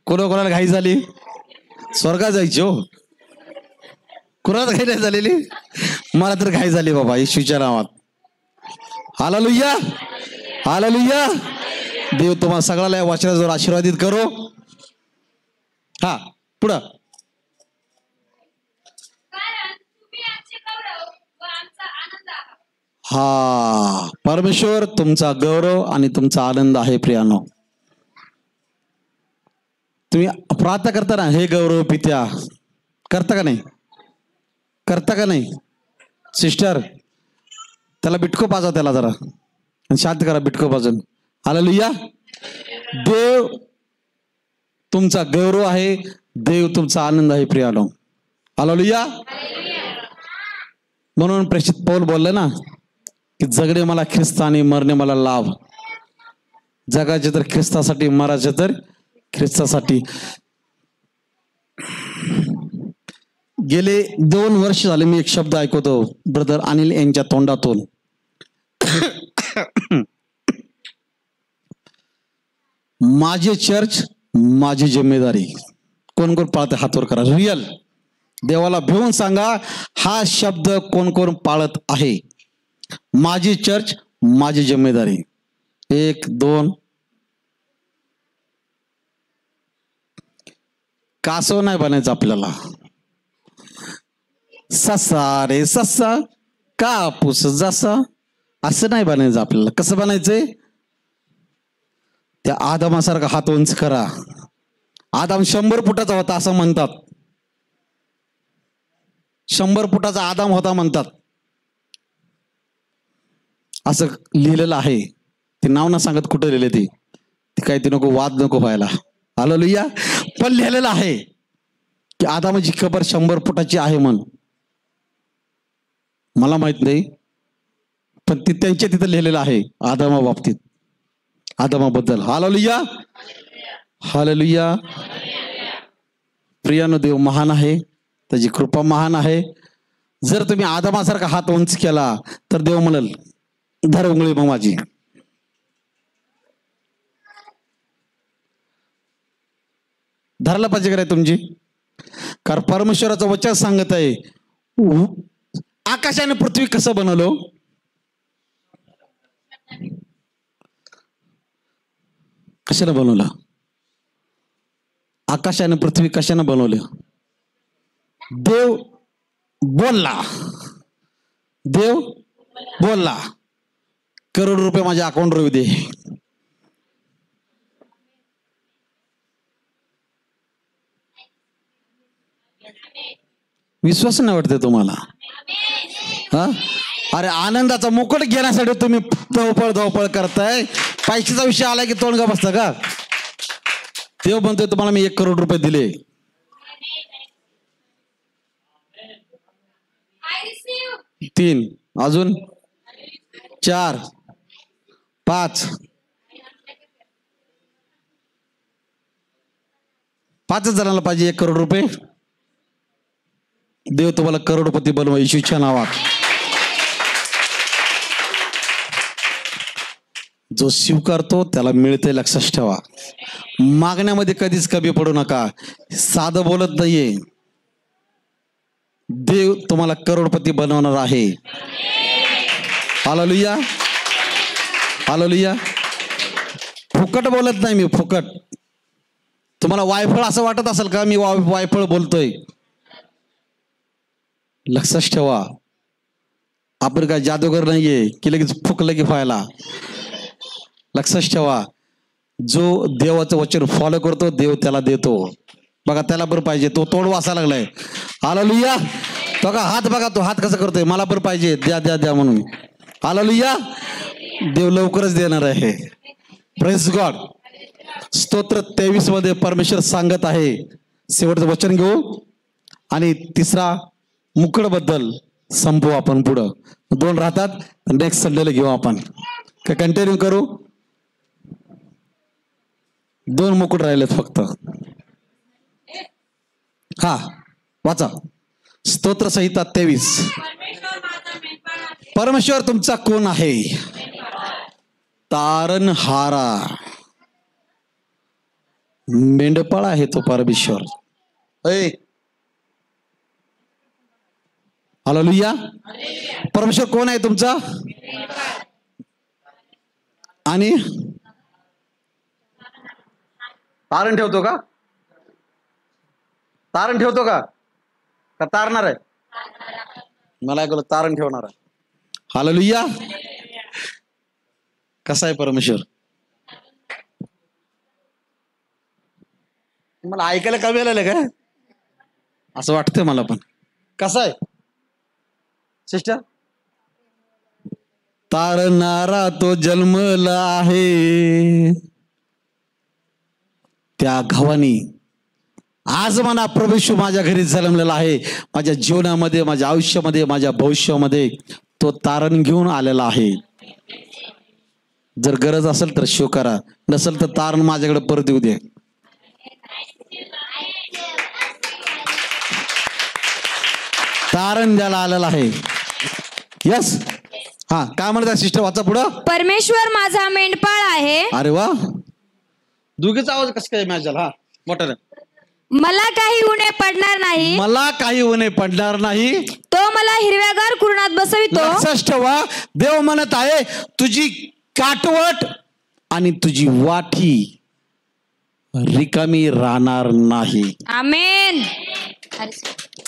कोणाला घाई झाली स्वर्गात जायची हो. कुणाला घाई नाही झालेली? मला तर घाई झाली बाबा येशूच्या नावात. Hallelujah, hallelujah. देव तुम्हाला सगळ्याला या वचनावर आशीर्वादित करो. हा, पुढं. कारण तुम्ही आमचे गौरव व आमचा आनंद आहात. हा, परमेश्वर तुमचा गौरव आणि तुमचा आनंद आहे प्रियानो. तुम्ही प्रार्थना करताना, हे गौरव पित्या करता का नाही? करता का नाही सिस्टर? त्याला बिटको पाजा, त्याला जरा आणि शांत करा बिटको पाजून. हालेलुया. देव तुमचा गौरव आहे, देव तुमचा आनंद आहे प्रियानो. हालेलुया. म्हणून प्रेषित पौल बोलले ना की जगणे मला ख्रिस्त आणि मरणे मला लाभ. जगाचे तर ख्रिस्तासाठी, मराचे तर ख्रिस्तासाठी. गेले 2 वर्ष झाले मी एक शब्द ऐकवतो ब्रदर अनिल यांच्या तोंडातून. माझे चर्च माझी जिम्मेदारी. कोण कोण पाळते हातवर करा. रिअल देवाला भिवून सांगा, हा शब्द कोण कोण पाळत आहे? माझी चर्च माझी जिम्मेदारी. 1 2. कासव नाही बनायचं आपल्याला. ससा रे ससा, कापूस जसा, असं नाही बनायचं आपल्याला. कसं बनायचंय? त्या आदमासारखा हात उंच करा. आदाम 100 फुटाचा होता असं म्हणतात. 100 फुटाचा आदाम होता म्हणतात, असं लिहिलेलं आहे. ते नाव ना सांगत कुठं लिहिले ते काय, ते नको वाद नको व्हायला. हालेलुया. पण लिहिलेलं आहे की आदामाची कबर 100 फुटाची आहे म्हणून. मला माहित नाही, पण ती त्यांच्या तिथं लिहिलेलं आहे आदामा बाबतीत, आदामाबद्दल. हालेलुया. हालेलुया. प्रियानो, देव महान आहे, त्याची कृपा महान आहे. जर तुम्ही आदमासारखा हात उंच केला तर देव म्हणाल धर उंगळी मग माझी. धरला पाहिजे काय तुमची? कारण परमेश्वराचं वचन सांगत आहे, आकाशाने पृथ्वी कसं बनवलं? कशाने बनवलं? आकाशाने पृथ्वी कशाने बनवलं? देव बोलला. देव बोलला, करोड रुपये माझ्या अकाउंटवर येऊ दे. विश्वास नाही वाटते तुम्हाला? हा, अरे आनंदाचा मुकुट घेण्यासाठी तुम्ही धवपळ करताय. पैशाचा विषय आला की तोंड गा बसता का? देव म्हणतोय तुम्हाला मी 1 करोड रुपये दिले. I receive. 3 अजून 4 5 5 जणांना पाहिजे 1 करोड रुपये. देव तुम्हाला करोडपती बनवा येशूच्या नावात. जो स्वीकारतो त्याला मिळते, लक्षात ठेवा. मागण्यामध्ये कधीच कमी पडू नका. साधं बोलत नाहीये, देव तुम्हाला करोडपती बनवणार आहे. हालेलुया. हालेलुया. फुकट बोलत नाही मी, फुकट. तुम्हाला वायफळ असं वाटत असेल का मी वायफळ बोलतोय? लक्षात ठेवा, आपण काय जादूगर नाहीये की लगेच फुकलं की व्हायला. लक्षात ठेवा, जो देवाचं वचन फॉलो करतो देव त्याला देतो. बघा त्याला बरं पाहिजे, तो तोंड वाचायला लागलाय. हालेलुया. बघा हात, बघा तो हात कसं करतोय, मला बरं पाहिजे, द्या द्या द्या म्हणून. हालेलुया. देव लवकरच देणार आहे. Praise God. स्तोत्र 23 मध्ये परमेश्वर सांगत आहे, शेवटचं वचन घेऊ आणि 3रा मुकुट बद्दल संपवू आपण. पुढं 2 राहतात, नेक्स्ट संडेला घेऊ आपण. काय कंटिन्यू करू? 2 मुकुट राहिलेत फक्त. हा वाचा, स्तोत्र संहिता 23. परमेश्वर माझा मेंढपाळ आहे. परमेश्वर तुमचा कोण आहे? तारणहारा. मेंढपाळ आहे तो परमेश्वर. हालेलुया. परमेश्वर कोण आहे तुमचा? आणि तारण ठेवतो का? तारण ठेवतो का? का तारणार आहे? मला ऐकलं तारण ठेवणार आहे. हालेलुया. कसा आहे परमेश्वर? मला ऐकायला कमी आलेलं का? असं वाटतंय मला पण. कसं आहे सिस्टर? तारणारा तो जन्मला आहे त्या घावानी. आज म्हणा प्रभू येशू माझ्या घरी जन्मलेला आहे, माझ्या जीवनामध्ये, माझ्या आयुष्यामध्ये, माझ्या भविष्यामध्ये तो तारण घेऊन आलेला आहे. जर गरज असेल तर शिव करा, नसेल तर तारण माझ्याकडे परत येऊ दे. तारण द्यायला आलेला आहे. यस. हा, काय म्हणतात सिस्टर? वाचा पुढं. परमेश्वर माझा मेंढपाळ आहे, अरे वा, दोघीचा आवाज कसं काय मॅच झाला? हा, मोठा. मला काही उणे पडणार नाही, मला काही उणे पडणार नाही, तो मला हिरव्यागार कुरणात बसवितो. लक्षात ठेवा, देव म्हणत आहे तुझी काटवट आणि तुझी वाटी रिकामी राहणार नाही. आमेन.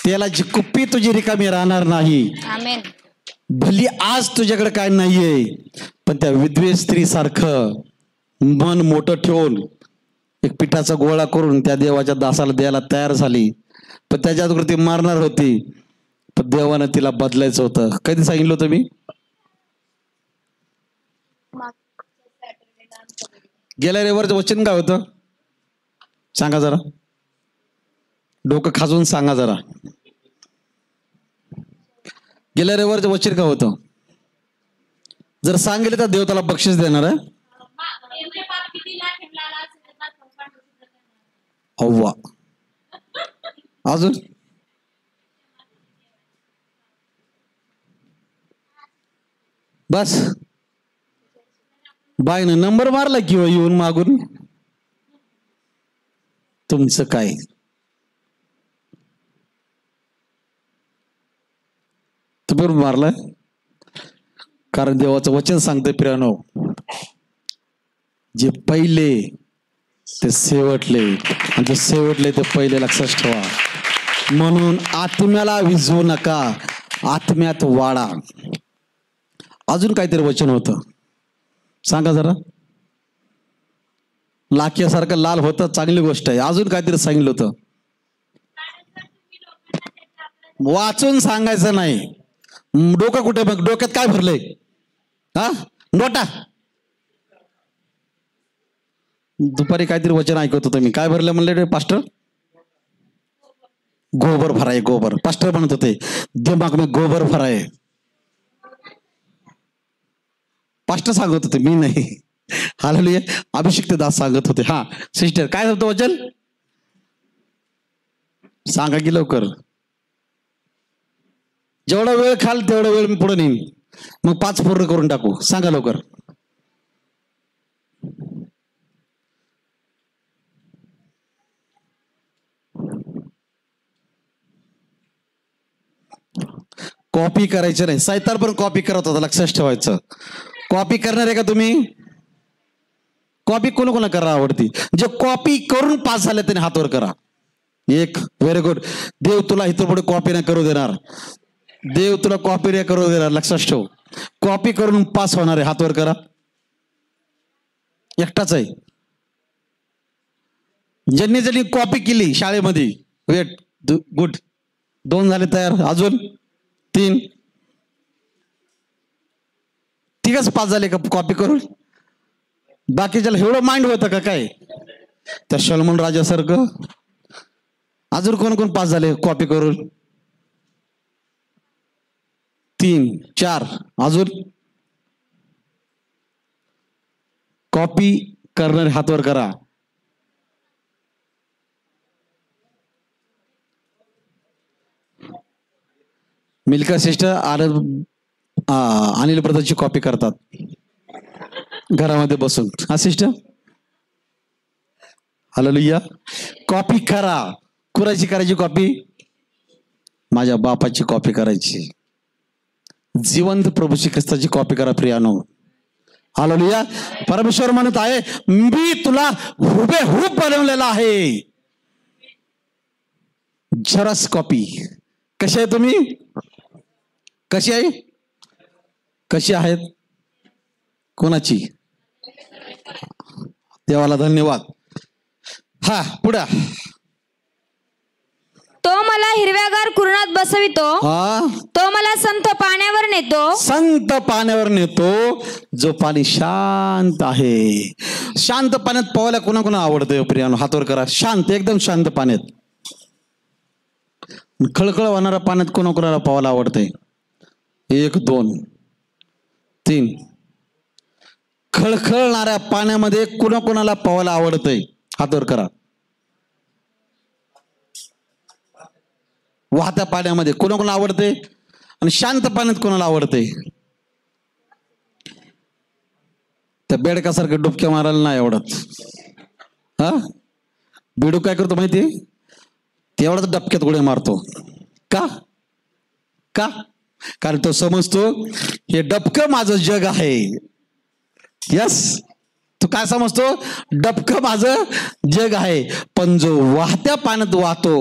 तेलाची कुप्पी तुझी रिकामी राहणार नाही. आमेन. भली आज तुझ्याकडे काय नाहीये, पण त्या विधवे स्त्री सारखं मन मोठं ठेवून एक पिठाचा गोळा करून त्या देवाच्या दासाला द्यायला तयार झाली. पण त्याच्यावर ती मारणार होती, पण देवानं तिला बदलायचं होतं. कधी सांगितलं होतं मी? गेल्या रविवारचं वचन काय होतं सांगा जरा, डोकं खाजून सांगा जरा. गेल्या रविवारचं वचन काय होतं? जर सांगितलं तर देव त्याला बक्षीस देणार आहे. अव्वा, अजून बस. बाईनं नंबर मारला किंवा येऊन मागून. तुमचं काय? तू बरोबर मारलाय, कारण देवाचं वचन सांगतंय प्रियानो, जे पहिले ते शेवटले, आणि जे शेवटले ते पहिले. लक्षात ठेवा. म्हणून आत्म्याला विझवू नका, आत्म्यात वाढा. अजून काहीतरी वचन होतं, सांगा जरा. लाख्यासारखं लाल होतं, चांगली गोष्ट आहे. अजून काहीतरी सांगितलं होतं, वाचून सांगायचं नाही. डोकं कुठे? मग डोक्यात काय भरलंय? हा, नोटा. दुपारी काहीतरी वचन ऐकत होतं मी. काय भरलं म्हणले पास्टर? गोबर भराय. गोबर. पास्टर म्हणत होते दिमाग में गोबर भराय. पास्टर सांगत होते, मी नाही. हालेलुया. अभिषिक्त दास सांगत होते. हा सिस्टर, काय होतं वचन? सांगा की लवकर. जेवढा वेळ खाल तेवढा वेळ मी पुढे नेईन, मग 5 पूर्ण करून टाकू. सांगा लवकर. कॉपी करायचं नाही. सैतान पण कॉपी करत होता, लक्षात ठेवायचं. कॉपी करणार आहे का तुम्ही? कॉपी कोणाकोणा करा आवडती? जे कॉपी करून पास झाले त्याने हातवर करा. एक, व्हेरी गुड. देव तुला इथं पुढे कॉपी नाही करू देणार. देव तुला कॉपी नाही करू देणार, लक्षात ठेव. कॉपी करून पास होणार आहे, हातवर करा. एकटाच आहे. ज्यांनी ज्यांनी कॉपी केली शाळेमध्ये, वेट, गुड. 2 झाले तयार. अजून 3. ठीकच पास झाले का कॉपी करून? बाकीच्याला एवढं माइंड होतं का काय? त्या सलमान राजासारखं. अजून कोण कोण पास झाले कॉपी करून? 3, 4. अजून कॉपी करणारे हातवर करा. मिल्का सिस्टर अनिल ब्रदरची कॉपी करतात घरामध्ये बसून. हा सिस्टर, हालेलुया. कॉपी करा. कुणाची करायची कॉपी? माझ्या बापाची कॉपी करायची. जिवंत प्रभू श्री ख्रिस्ताची कॉपी करा प्रियानो. हालेलुया. परमेश्वर म्हणत आहे, मी तुला हुबेहूब बनवलेला आहे. Xerox copy. कशी आहे तुम्ही? कशी आहे? कशी आहेत? कोणाची? देवाला धन्यवाद. हा, पुढे. तो मला हिरव्यागार कुरणात बसवितो, हा, तो मला संत पाण्यावर नेतो. संत पाण्यावर नेतो, जो पाणी शांत आहे. शांत पाण्यात पोहायला कोणाकोणा आवडतंय प्रियानो? हातवर करा. शांत, एकदम शांत पाण्यात. खळखळ वाहणाऱ्या पाण्यात कोणाकोणाला पोहायला आवडतंय? 1 2 3. खळखळणाऱ्या पाण्यामध्ये कोणाकोणाला पोहायला आवडतंय? हातवर करा. वाहत्या पाण्यामध्ये कोणाकोणाला आवडते? आणि शांत पाण्यात कोणाला आवडते? त्या बेडकासारखं डुबक्या मारायला नाही आवडत. हा, बेडूक काय करतो माहितीये? तेवढाच डबक्यात उड्या मारतो. का? का? कारण तो समजतो हे डबकं माझं जग आहे. यस, तू काय समजतो? डबकं माझं जग आहे. पण जो वाहत्या पाण्यात वाहतो,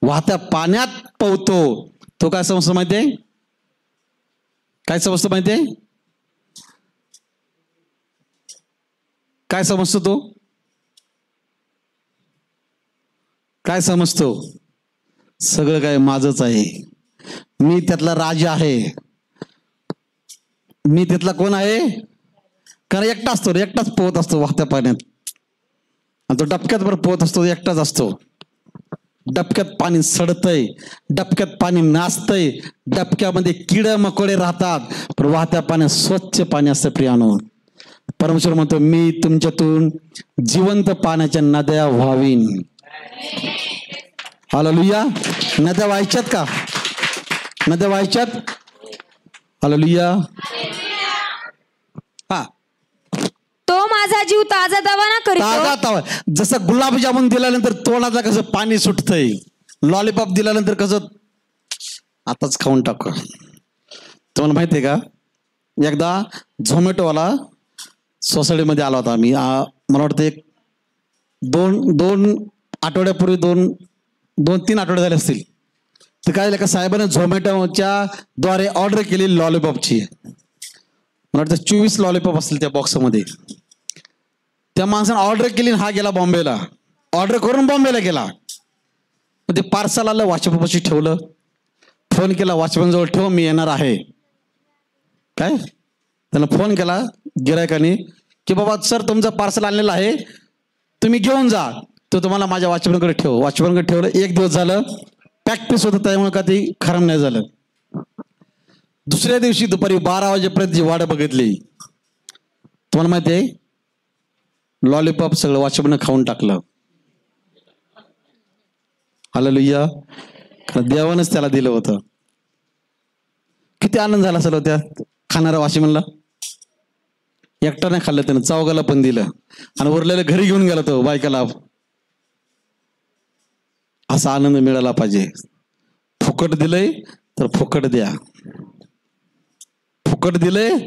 वाहत्या पाण्यात पोहतो, तो काय समजतो माहितीये? काय समजतो माहितीये? काय समजतो तो? काय समजतो? सगळं काय माझंच आहे. मी त्यातला राजा आहे. मी त्यातला कोण आहे? कारण एकटा असतो रे, एकटाच पोहत असतो वाहत्या पाण्यात. आणि तो डबक्यात बरं पोहत असतो, एकटाच असतो. डबक्यात पाणी सडतंय, डबक्यात पाणी नाचतंय, डबक्यामध्ये किड मकोडे राहतात, पण वाहत्या पाण्यात स्वच्छ पाणी असतं प्रियानो. परमेश्वर म्हणतो, मी तुमच्यातून जिवंत पाण्याच्या नद्या व्हावीन. हालेलुया. नद्या व्हायच्यात का? नद्या व्हायच्यात. हालेलुया. हा, तो माझा जीव ताजा दवाना ताजा करीतो. तावा. जसं गुलाबजामुन दिल्यानंतर तोंडाला कसं पाणी सुटतंय, लॉलीपॉप दिल्यानंतर कसं आताच खाऊन टाकू. तुम्हाला माहितीये का, एकदा झोमॅटोवाला सोसायटीमध्ये आला होता. मी मला वाटतं एक दोन आठवड्यापूर्वी, 2-3 आठवडे झाले असतील. तर काय झालं का, साहेबांनी झोमॅटोच्या द्वारे ऑर्डर केली लॉलीपॉपची. मला वाटतं 24 लॉलीपॉप असतील त्या बॉक्समध्ये. त्या माणसानं ऑर्डर केली, हा गेला बॉम्बेला. ऑर्डर करून बॉम्बेला गेला. मग ते पार्सल आलं, वॉचमॅनपाशी ठेवलं. फोन केला वॉचमॅन जवळ, ठेव मी येणार आहे. काय त्यानं फोन केला गिरायकाने की बाबा सर तुमचं पार्सल आणलेलं आहे, तुम्ही घेऊन जा. तो तुम्हाला माझ्या वॉचमॅनकडे ठेव. वॉचमॅनकडे ठेवलं. 1 दिवस झालं, प्रॅक्टिस होतं, त्यामुळे का ती खराब नाही झालं. दुसऱ्या दिवशी दुपारी 12 वाजेपर्यंत जी वाट बघितली, तुम्हाला माहिती आहे लॉलीपॉप सगळं वॉचमॅन खाऊन टाकलं. हालेलुया. कारण देवानंच त्याला दिलं होतं. किती आनंद झाला असेल त्या खाणाऱ्या वॉचमॅनला. एकटा नाही खाल्लं त्यानं, चौघाला पण दिलं. आणि उरलेलं घरी घेऊन गेला तो बायकाला. असा आनंद मिळाला पाहिजे. फुकट दिलंय तर फुकट द्या. फुकट दिलंय,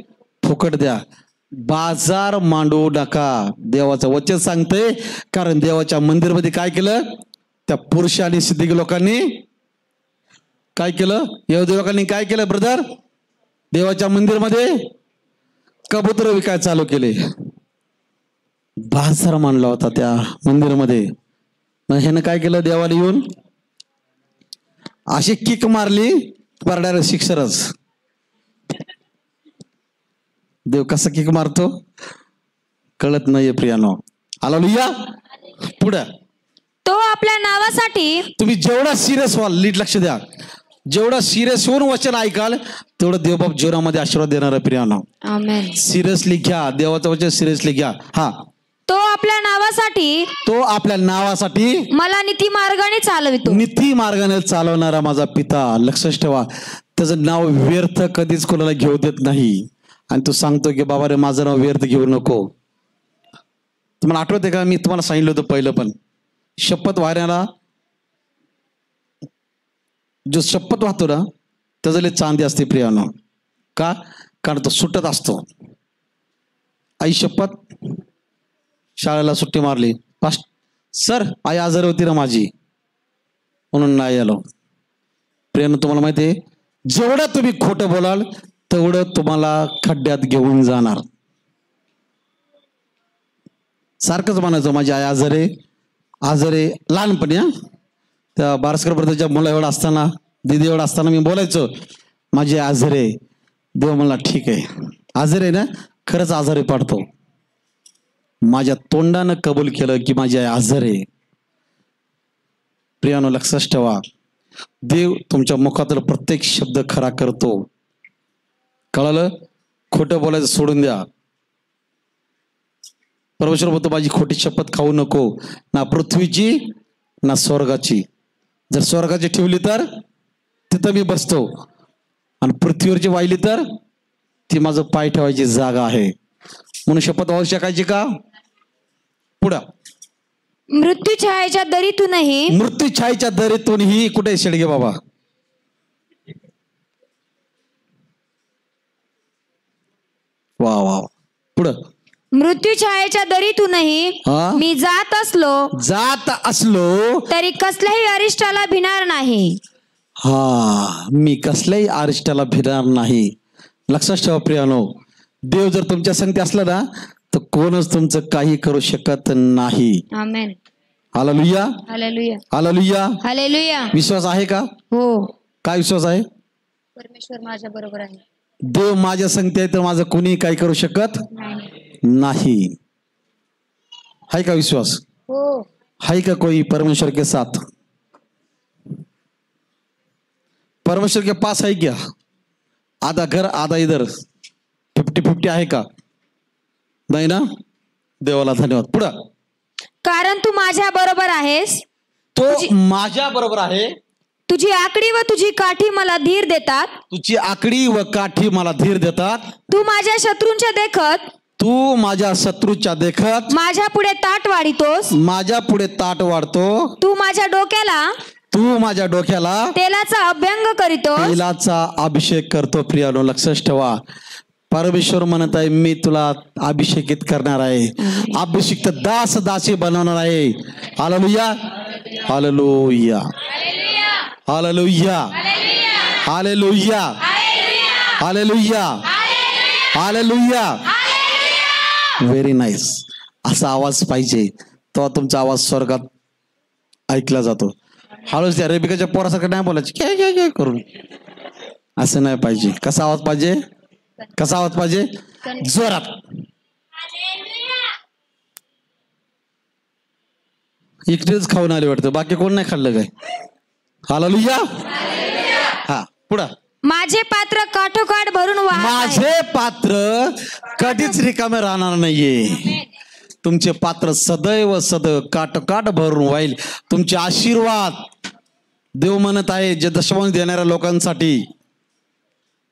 फुकट द्या. बाजार मांडू नका. देवाचं वचन सांगतंय. कारण देवाच्या मंदिरमध्ये काय केलं? त्या पुरुष आणि सिद्धिक लोकांनी काय केलं? यहुदी लोकांनी काय केलं ब्रदर? देवाच्या मंदिरमध्ये कबूतर विकाय चालू केले. बाजार मांडला होता त्या मंदिरमध्ये. मग ह्यानं काय केलं? देवाला येऊन अशी किक मारली, परड्याला शिक्षरच. देव कसा किक मारतो कळत नाहीये प्रियानो. हालेलुया. पुढे तो आपल्या नावासाठी. तुम्ही जेवढा सिरियस व्हाल, नीट लक्ष द्या, जेवढा सिरियस होऊन वचन ऐकाल तेवढं देवबाप जीवनामध्ये आशीर्वाद देणार आहे प्रियानो. आमेन. सिरियसली घ्या देवाचं वचन, सिरियसली घ्या. हा, तो आपल्या नावासाठी. तो आपल्या नावासाठी मला नीती मार्गाने चालवितो. नीती मार्गाने चालवणारा माझा पिता. लक्षच ठेवा, त्याचं नाव व्यर्थ कधीच कोणाला घेऊ देत नाही. आणि तू सांगतो की बाबा रे माझं नाव व्यर्थ घेऊ नको. तुम्हाला आठवते का, मी तुम्हाला सांगितलं होतं पहिलं पण, शपथ वाहण्याला जो शपथ वाहतो ना त्याचं लय चांदी असते प्रियानो. का? कारण तो सुटत असतो. आई शपथ, शाळेला सुट्टी मारली, सर आई आजारी होती ना माझी म्हणून नाही आलो. प्रियानो तुम्हाला माहिती आहे, जेवढं तुम्ही खोटं बोलाल तेवढं तुम्हाला खड्ड्यात घेऊन जाणार. सारखंच म्हणायचं माझी आई आजारे, आजारे, लहानपणी. हा, त्या बारसकर ब्रदरच्या मुला एवढा असताना, दिदी एवढा असताना मी बोलायचो माझी आजारी. देव म्हणला ठीक आहे, आजारी आहे ना, खरंच आजारी पाडतो. माझ्या तोंडानं कबूल केलं की माझी आई आजारी आहे. प्रियानो, लक्षात ठेवा, देव तुमच्या मुखातील प्रत्येक शब्द खरा करतो. कळालं? खोटं बोलायचं सोडून द्या. परमेश्वर बोलतो माझी खोटी शपथ खाऊ नको, ना पृथ्वीची ना स्वर्गाची. जर स्वर्गाची ठेवली तर तिथं मी बसतो, आणि पृथ्वीवरची वाहिली तर ती माझं पाय ठेवायची जागा आहे. म्हणून शपथ वाहू शकायची का? पुढं, मृत्यू छायेच्या दरीतूनही मृत्यू छायेच्या दरीतूनही. कुठे शेडगे बाबा? वा वा, पुढं, मृत्यू छायेच्या दरीतूनही हा? मी जात असलो तरी कसल्याही अरिष्टाला भिणार नाही. हा, मी कसल्याही अरिष्टाला भिणार नाही. लक्षात ठेवा प्रियानो, देव जर तुमच्या संगती असला ना तर कोणच तुमचं काही करू शकत नाही. Amen. Hallelujah, hallelujah, hallelujah. Hallelujah. विश्वास आहे का? हो, काय विश्वास आहे? परमेश्वर माझ्या बरोबर आहे. देव माझ्या संगती आहे तर माझं कोणी काही करू शकत नाही. आहे का विश्वास? हो. है का कोई परमेश्वर के साथ? परमेश्वर के पास है क्या? आधा घर आधा इधर, 50-50 आहे का? नाही ना? देवाला धन्यवाद. पुढं, कारण तू माझ्या बरोबर आहेस. तो माझ्या बरोबर आहे. तुझी आकडी व तुझी काठी मला धीर देतात. तुझी आकडी व काठी मला धीर देतात. तू माझ्या शत्रूंच्या देखत, तू माझ्या शत्रूच्या देखत माझ्या पुढे ताट वाढितोस. माझ्या पुढे ताट वाढतो. तू माझ्या डोक्याला तेलाचा अभ्यंग करीतोस. तेलाचा अभिषेक करतो. प्रियानो, लक्षात ठेवा, परमेश्वर म्हणत आहे मी तुला अभिषेकित करणार आहे, अभिषिक्त दास दासी बनवणार आहे. Hallelujah, hallelujah, hallelujah, hallelujah, hallelujah, hallelujah. Very nice. असा आवाज पाहिजे, तो तुमचा आवाज स्वर्गात ऐकला जातो. हळूच त्या रेबिकाच्या पोरासारखं नाही बोलायचं काय काय काय करून, असं नाही पाहिजे. कसा आवाज पाहिजे? कसा आवाज पाहिजे? जोरात. इकडेच खाऊन आले वाटतं, बाकी कोण नाही खाल्लं काय? हालेलुया. हा, पुढं, माझे पात्र काठोकाठ भरून वाहत आहे. माझे पात्र कधीच रिकामे राहणार नाहीये. तुमचे पात्र सदैव काटकाट भरून वाईल. तुमचे आशीर्वाद देव म्हणत आहे, जे दशमांश देणाऱ्या लोकांसाठी,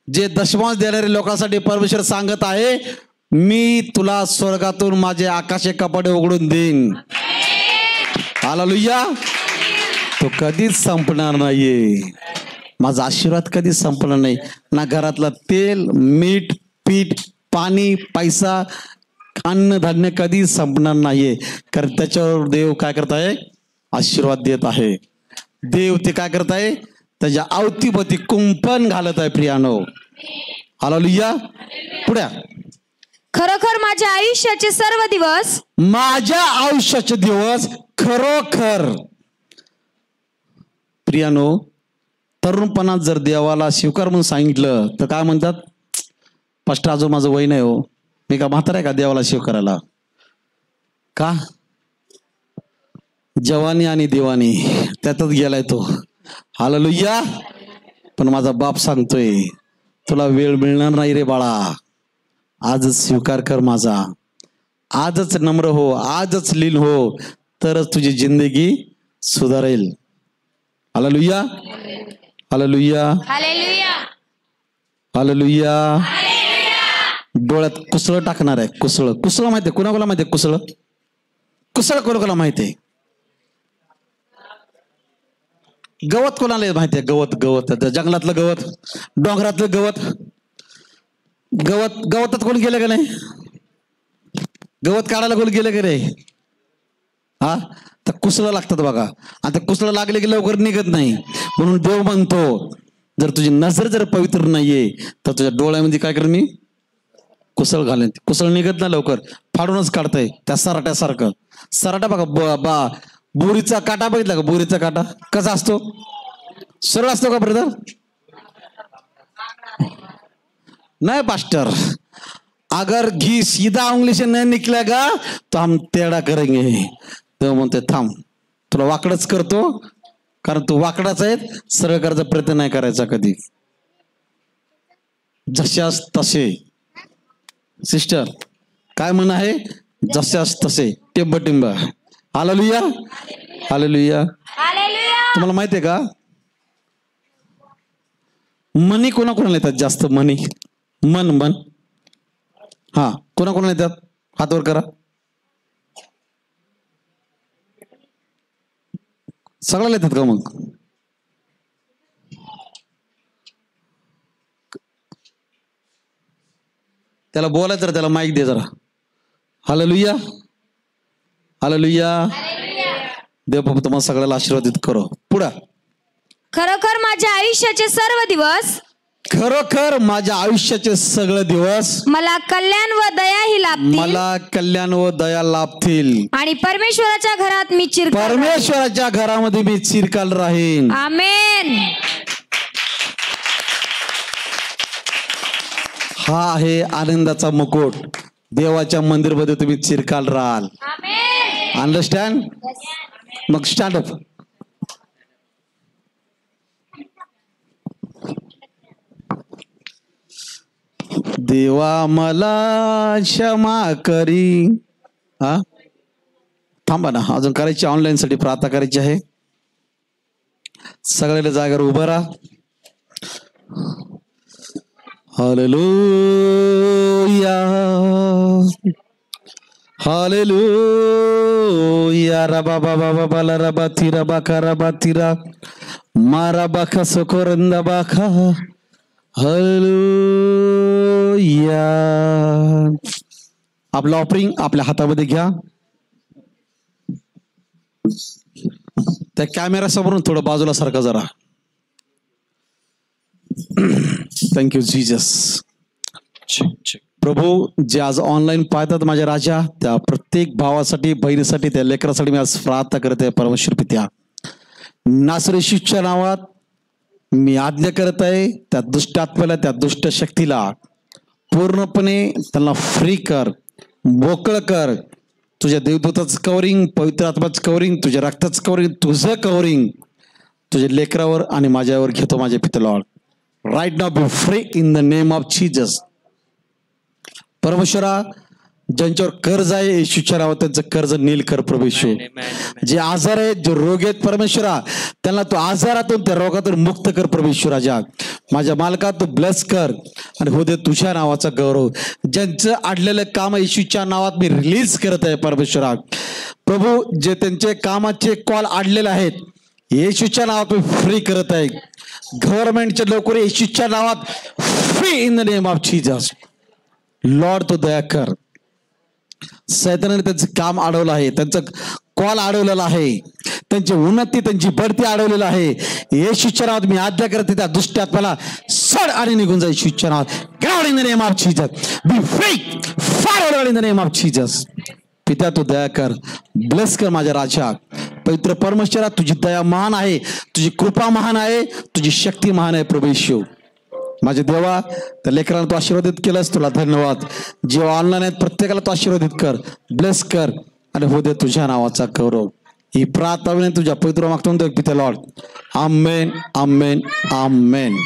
जे दशमांश देणाऱ्या लोकांसाठी परमेश्वर सांगत आहे, मी तुला स्वर्गातून माझे आकाशे कपाटे उघडून देईन. हालेलुया. तो कधीच संपणार नाहीये. माझा आशीर्वाद कधीच संपणार नाही. ना घरातलं तेल, मीठ, पीठ, पाणी, पैसा, अन्नधान्य कधी संपणार नाहीये. कारण त्याच्यावर देव काय करत आहे? आशीर्वाद देत आहे. देव ते काय करत आहे? त्याच्या अवतीभोवती कुंपण घालत आहे. प्रियानो, हालेलुया. पुढे, खरोखर माझ्या आयुष्याचे सर्व दिवस, माझ्या आयुष्याचे दिवस खरोखर. प्रियानो, तरुणपणात जर देवाला स्वीकार म्हणून सांगितलं तर काय म्हणतात? फर्स्ट अजून माझं वय नाही हो, मी का म्हातारा आहे का देवाला स्वीकारायला? का? जवानी आणि देवानी त्यातच गेलाय तो. हालेलुया. पण माझा बाप सांगतोय तुला वेळ मिळणार नाही रे बाळा, आजच स्वीकार कर माझा, आजच नम्र हो, आजच लीन हो, तरच तुझी जिंदगी सुधारेल. Hallelujah, hallelujah, hallelujah, hallelujah. डोळ्यात कुसळ टाकणार आहे. कुसळ, कुसळ माहितीये कोणाकोणाला माहितीये? कुसळ, कुसळ कोणाकोणाला माहितीये? गवत कोणाला माहितीये? गवत, गवत, जंगलातलं गवत, डोंगरातलं गवत. गवतात कोण गेलं का नाही? गवत काढायला कोण गेलं का नाही? हा, तर कुसळ लागतात बघा. आणि ते कुसळ लागले की लवकर निघत नाही. म्हणून देव म्हणतो जर तुझी नजर जर पवित्र नाहीये तर तुझ्या डोळ्यामध्ये काय कर मी? कुसळ घालेन. कुसळ निघत ना लवकर, फाडूनच काढताय त्या सराट्यासारखं. सराटा बघा बोरीचा काटा बघितला का? बोरीचा काटा कसा असतो? सरळ असतो का ब्रदर? नहीं पास्टर, अगर घी सीधा उंगली से नहीं निकलेगा तो हम टेढ़ा करेंगे. तो म्हणते थांब, तुला वाकडच करतो, कारण तू वाकडाच आहे. सरळ करायचा प्रयत्न नाही करायचा कधी. जशास तसे. सिस्टर काय म्हण आहे? जशास तसे, टिंब टिंब. Hallelujah, hallelujah. तुम्हाला माहिती आहे का मनी कोणाकोणाला येतात जास्त? मनी, मन मन हा कोणाकोणाला येतात? हातवर करा. सगळ्याला येतात का? मग त्याला बोलायचं तर त्याला माईक दे जरा. Hallelujah, hallelujah. देव बाबा तुम्हाला सगळ्याला आशीर्वादित करो. पुढं. खरोखर माझ्या आयुष्याचे सर्व दिवस, खरोखर माझ्या आयुष्याचे सगळे दिवस मला कल्याण व दया ही लाभतील. मला कल्याण व दया लाभतील. आणि परमेश्वराच्या घरात मी चिरकाल राहीन. परमेश्वराच्या घरामध्ये मी चिरकाल राहीन. आमेन. हा आहे आनंदाचा मुकुट. देवाच्या मंदिरमध्ये तुम्ही चिरकाल राहाल. आमेन. अंडरस्टँड? मग स्टँड अप. देवा मला क्षमा करी. हा थांबा ना, अजून करायची, ऑनलाईन साठी प्रार्थना करायची आहे. सगळ्याला जागेवर उभं राहा. Hallelujah, hallelujah. रबा बाबा बाबा ला रबा थिरा बाका रबा थिरा मारा बाका सोकोरंदा बाका. हालेलुया. आपलं ऑफरिंग आपल्या हातामध्ये घ्या. त्या कॅमेरा समोरून थोडं बाजूला सारखा जरा. Thank you Jesus. प्रभू, जे आज ऑनलाईन पाहतात माझ्या राजा, त्या प्रत्येक भावासाठी, बहिणीसाठी, त्या लेकरासाठी मी आज प्रार्थना करत आहे. परमेश्वर पित्या, नासरी येशूच्या नावात मी आज्ञा करत आहे, त्या दुष्ट आत्म्याला, त्या दुष्ट शक्तीला पूर्णपणे त्यांना फ्री कर, मोकळ कर. तुझ्या देवदूताचं कवरिंग, पवित्र आत्म्याचं कवरिंग, तुझ्या रक्ताचं कवरिंग, तुझं कवरिंग तुझ्या लेकरावर आणि माझ्यावर घेतो माझ्या पिता lord. Right now be free in the name of Jesus. परमेश्वरा, ज्यांच्यावर कर्ज आहे येशूच्या नावात त्यांचं कर्ज नील कर प्रभू येशू. जे आजार आहेत, जे रोग आहेत परमेश्वरा, त्यांना तू आजारातून, त्या रोगातून मुक्त कर प्रभू येशू राजा. माझ्या मालकात तू ब्लेस कर आणि हो दे तुझ्या नावाचा गौरव. ज्यांचं अडलेलं काम येशूच्या नावात मी रिलीज करत आहे परमेश्वरा. प्रभू, जे त्यांचे कामाचे कॉल अडलेले आहेत येशूच्या नावात मी फ्री करत आहे. गव्हर्नमेंटचे लवकर येशूच्या नावात free in the name of Jesus. Lord तू दया कर. सैतानाने त्यांचं काम अडवलं आहे, त्यांचं कॉल अडवलेला आहे, त्यांची उन्नती, त्यांची बढती अडवलेलं आहे. येशूच्या नावात मी आज्ञा करते, त्या दुष्ट आत्म्याला सड आणि निघून जा येशूच्या नावात. Get out in the name of Jesus. B free, far out in the name of Jesus. पिता तू दया कर, ब्लेस कर माझ्या राजा. पवित्र परमेश्वरा, तुझी दया महान आहे, तुझी कृपा महान आहे, तुझी शक्ती महान आहे प्रभू येशू. माझे देवा, त्या लेकरांना तू आशीर्वादित केलंस, तुला धन्यवाद. जे ऑनलाईन आहेत प्रत्येकाला तू आशीर्वादित कर, ब्लेस कर आणि हो दे तुझ्या नावाचा गौरव. ही प्रार्थना तुझ्या पवित्र मागतो पिता लॉर्ड. आमेन, आमेन, आमेन.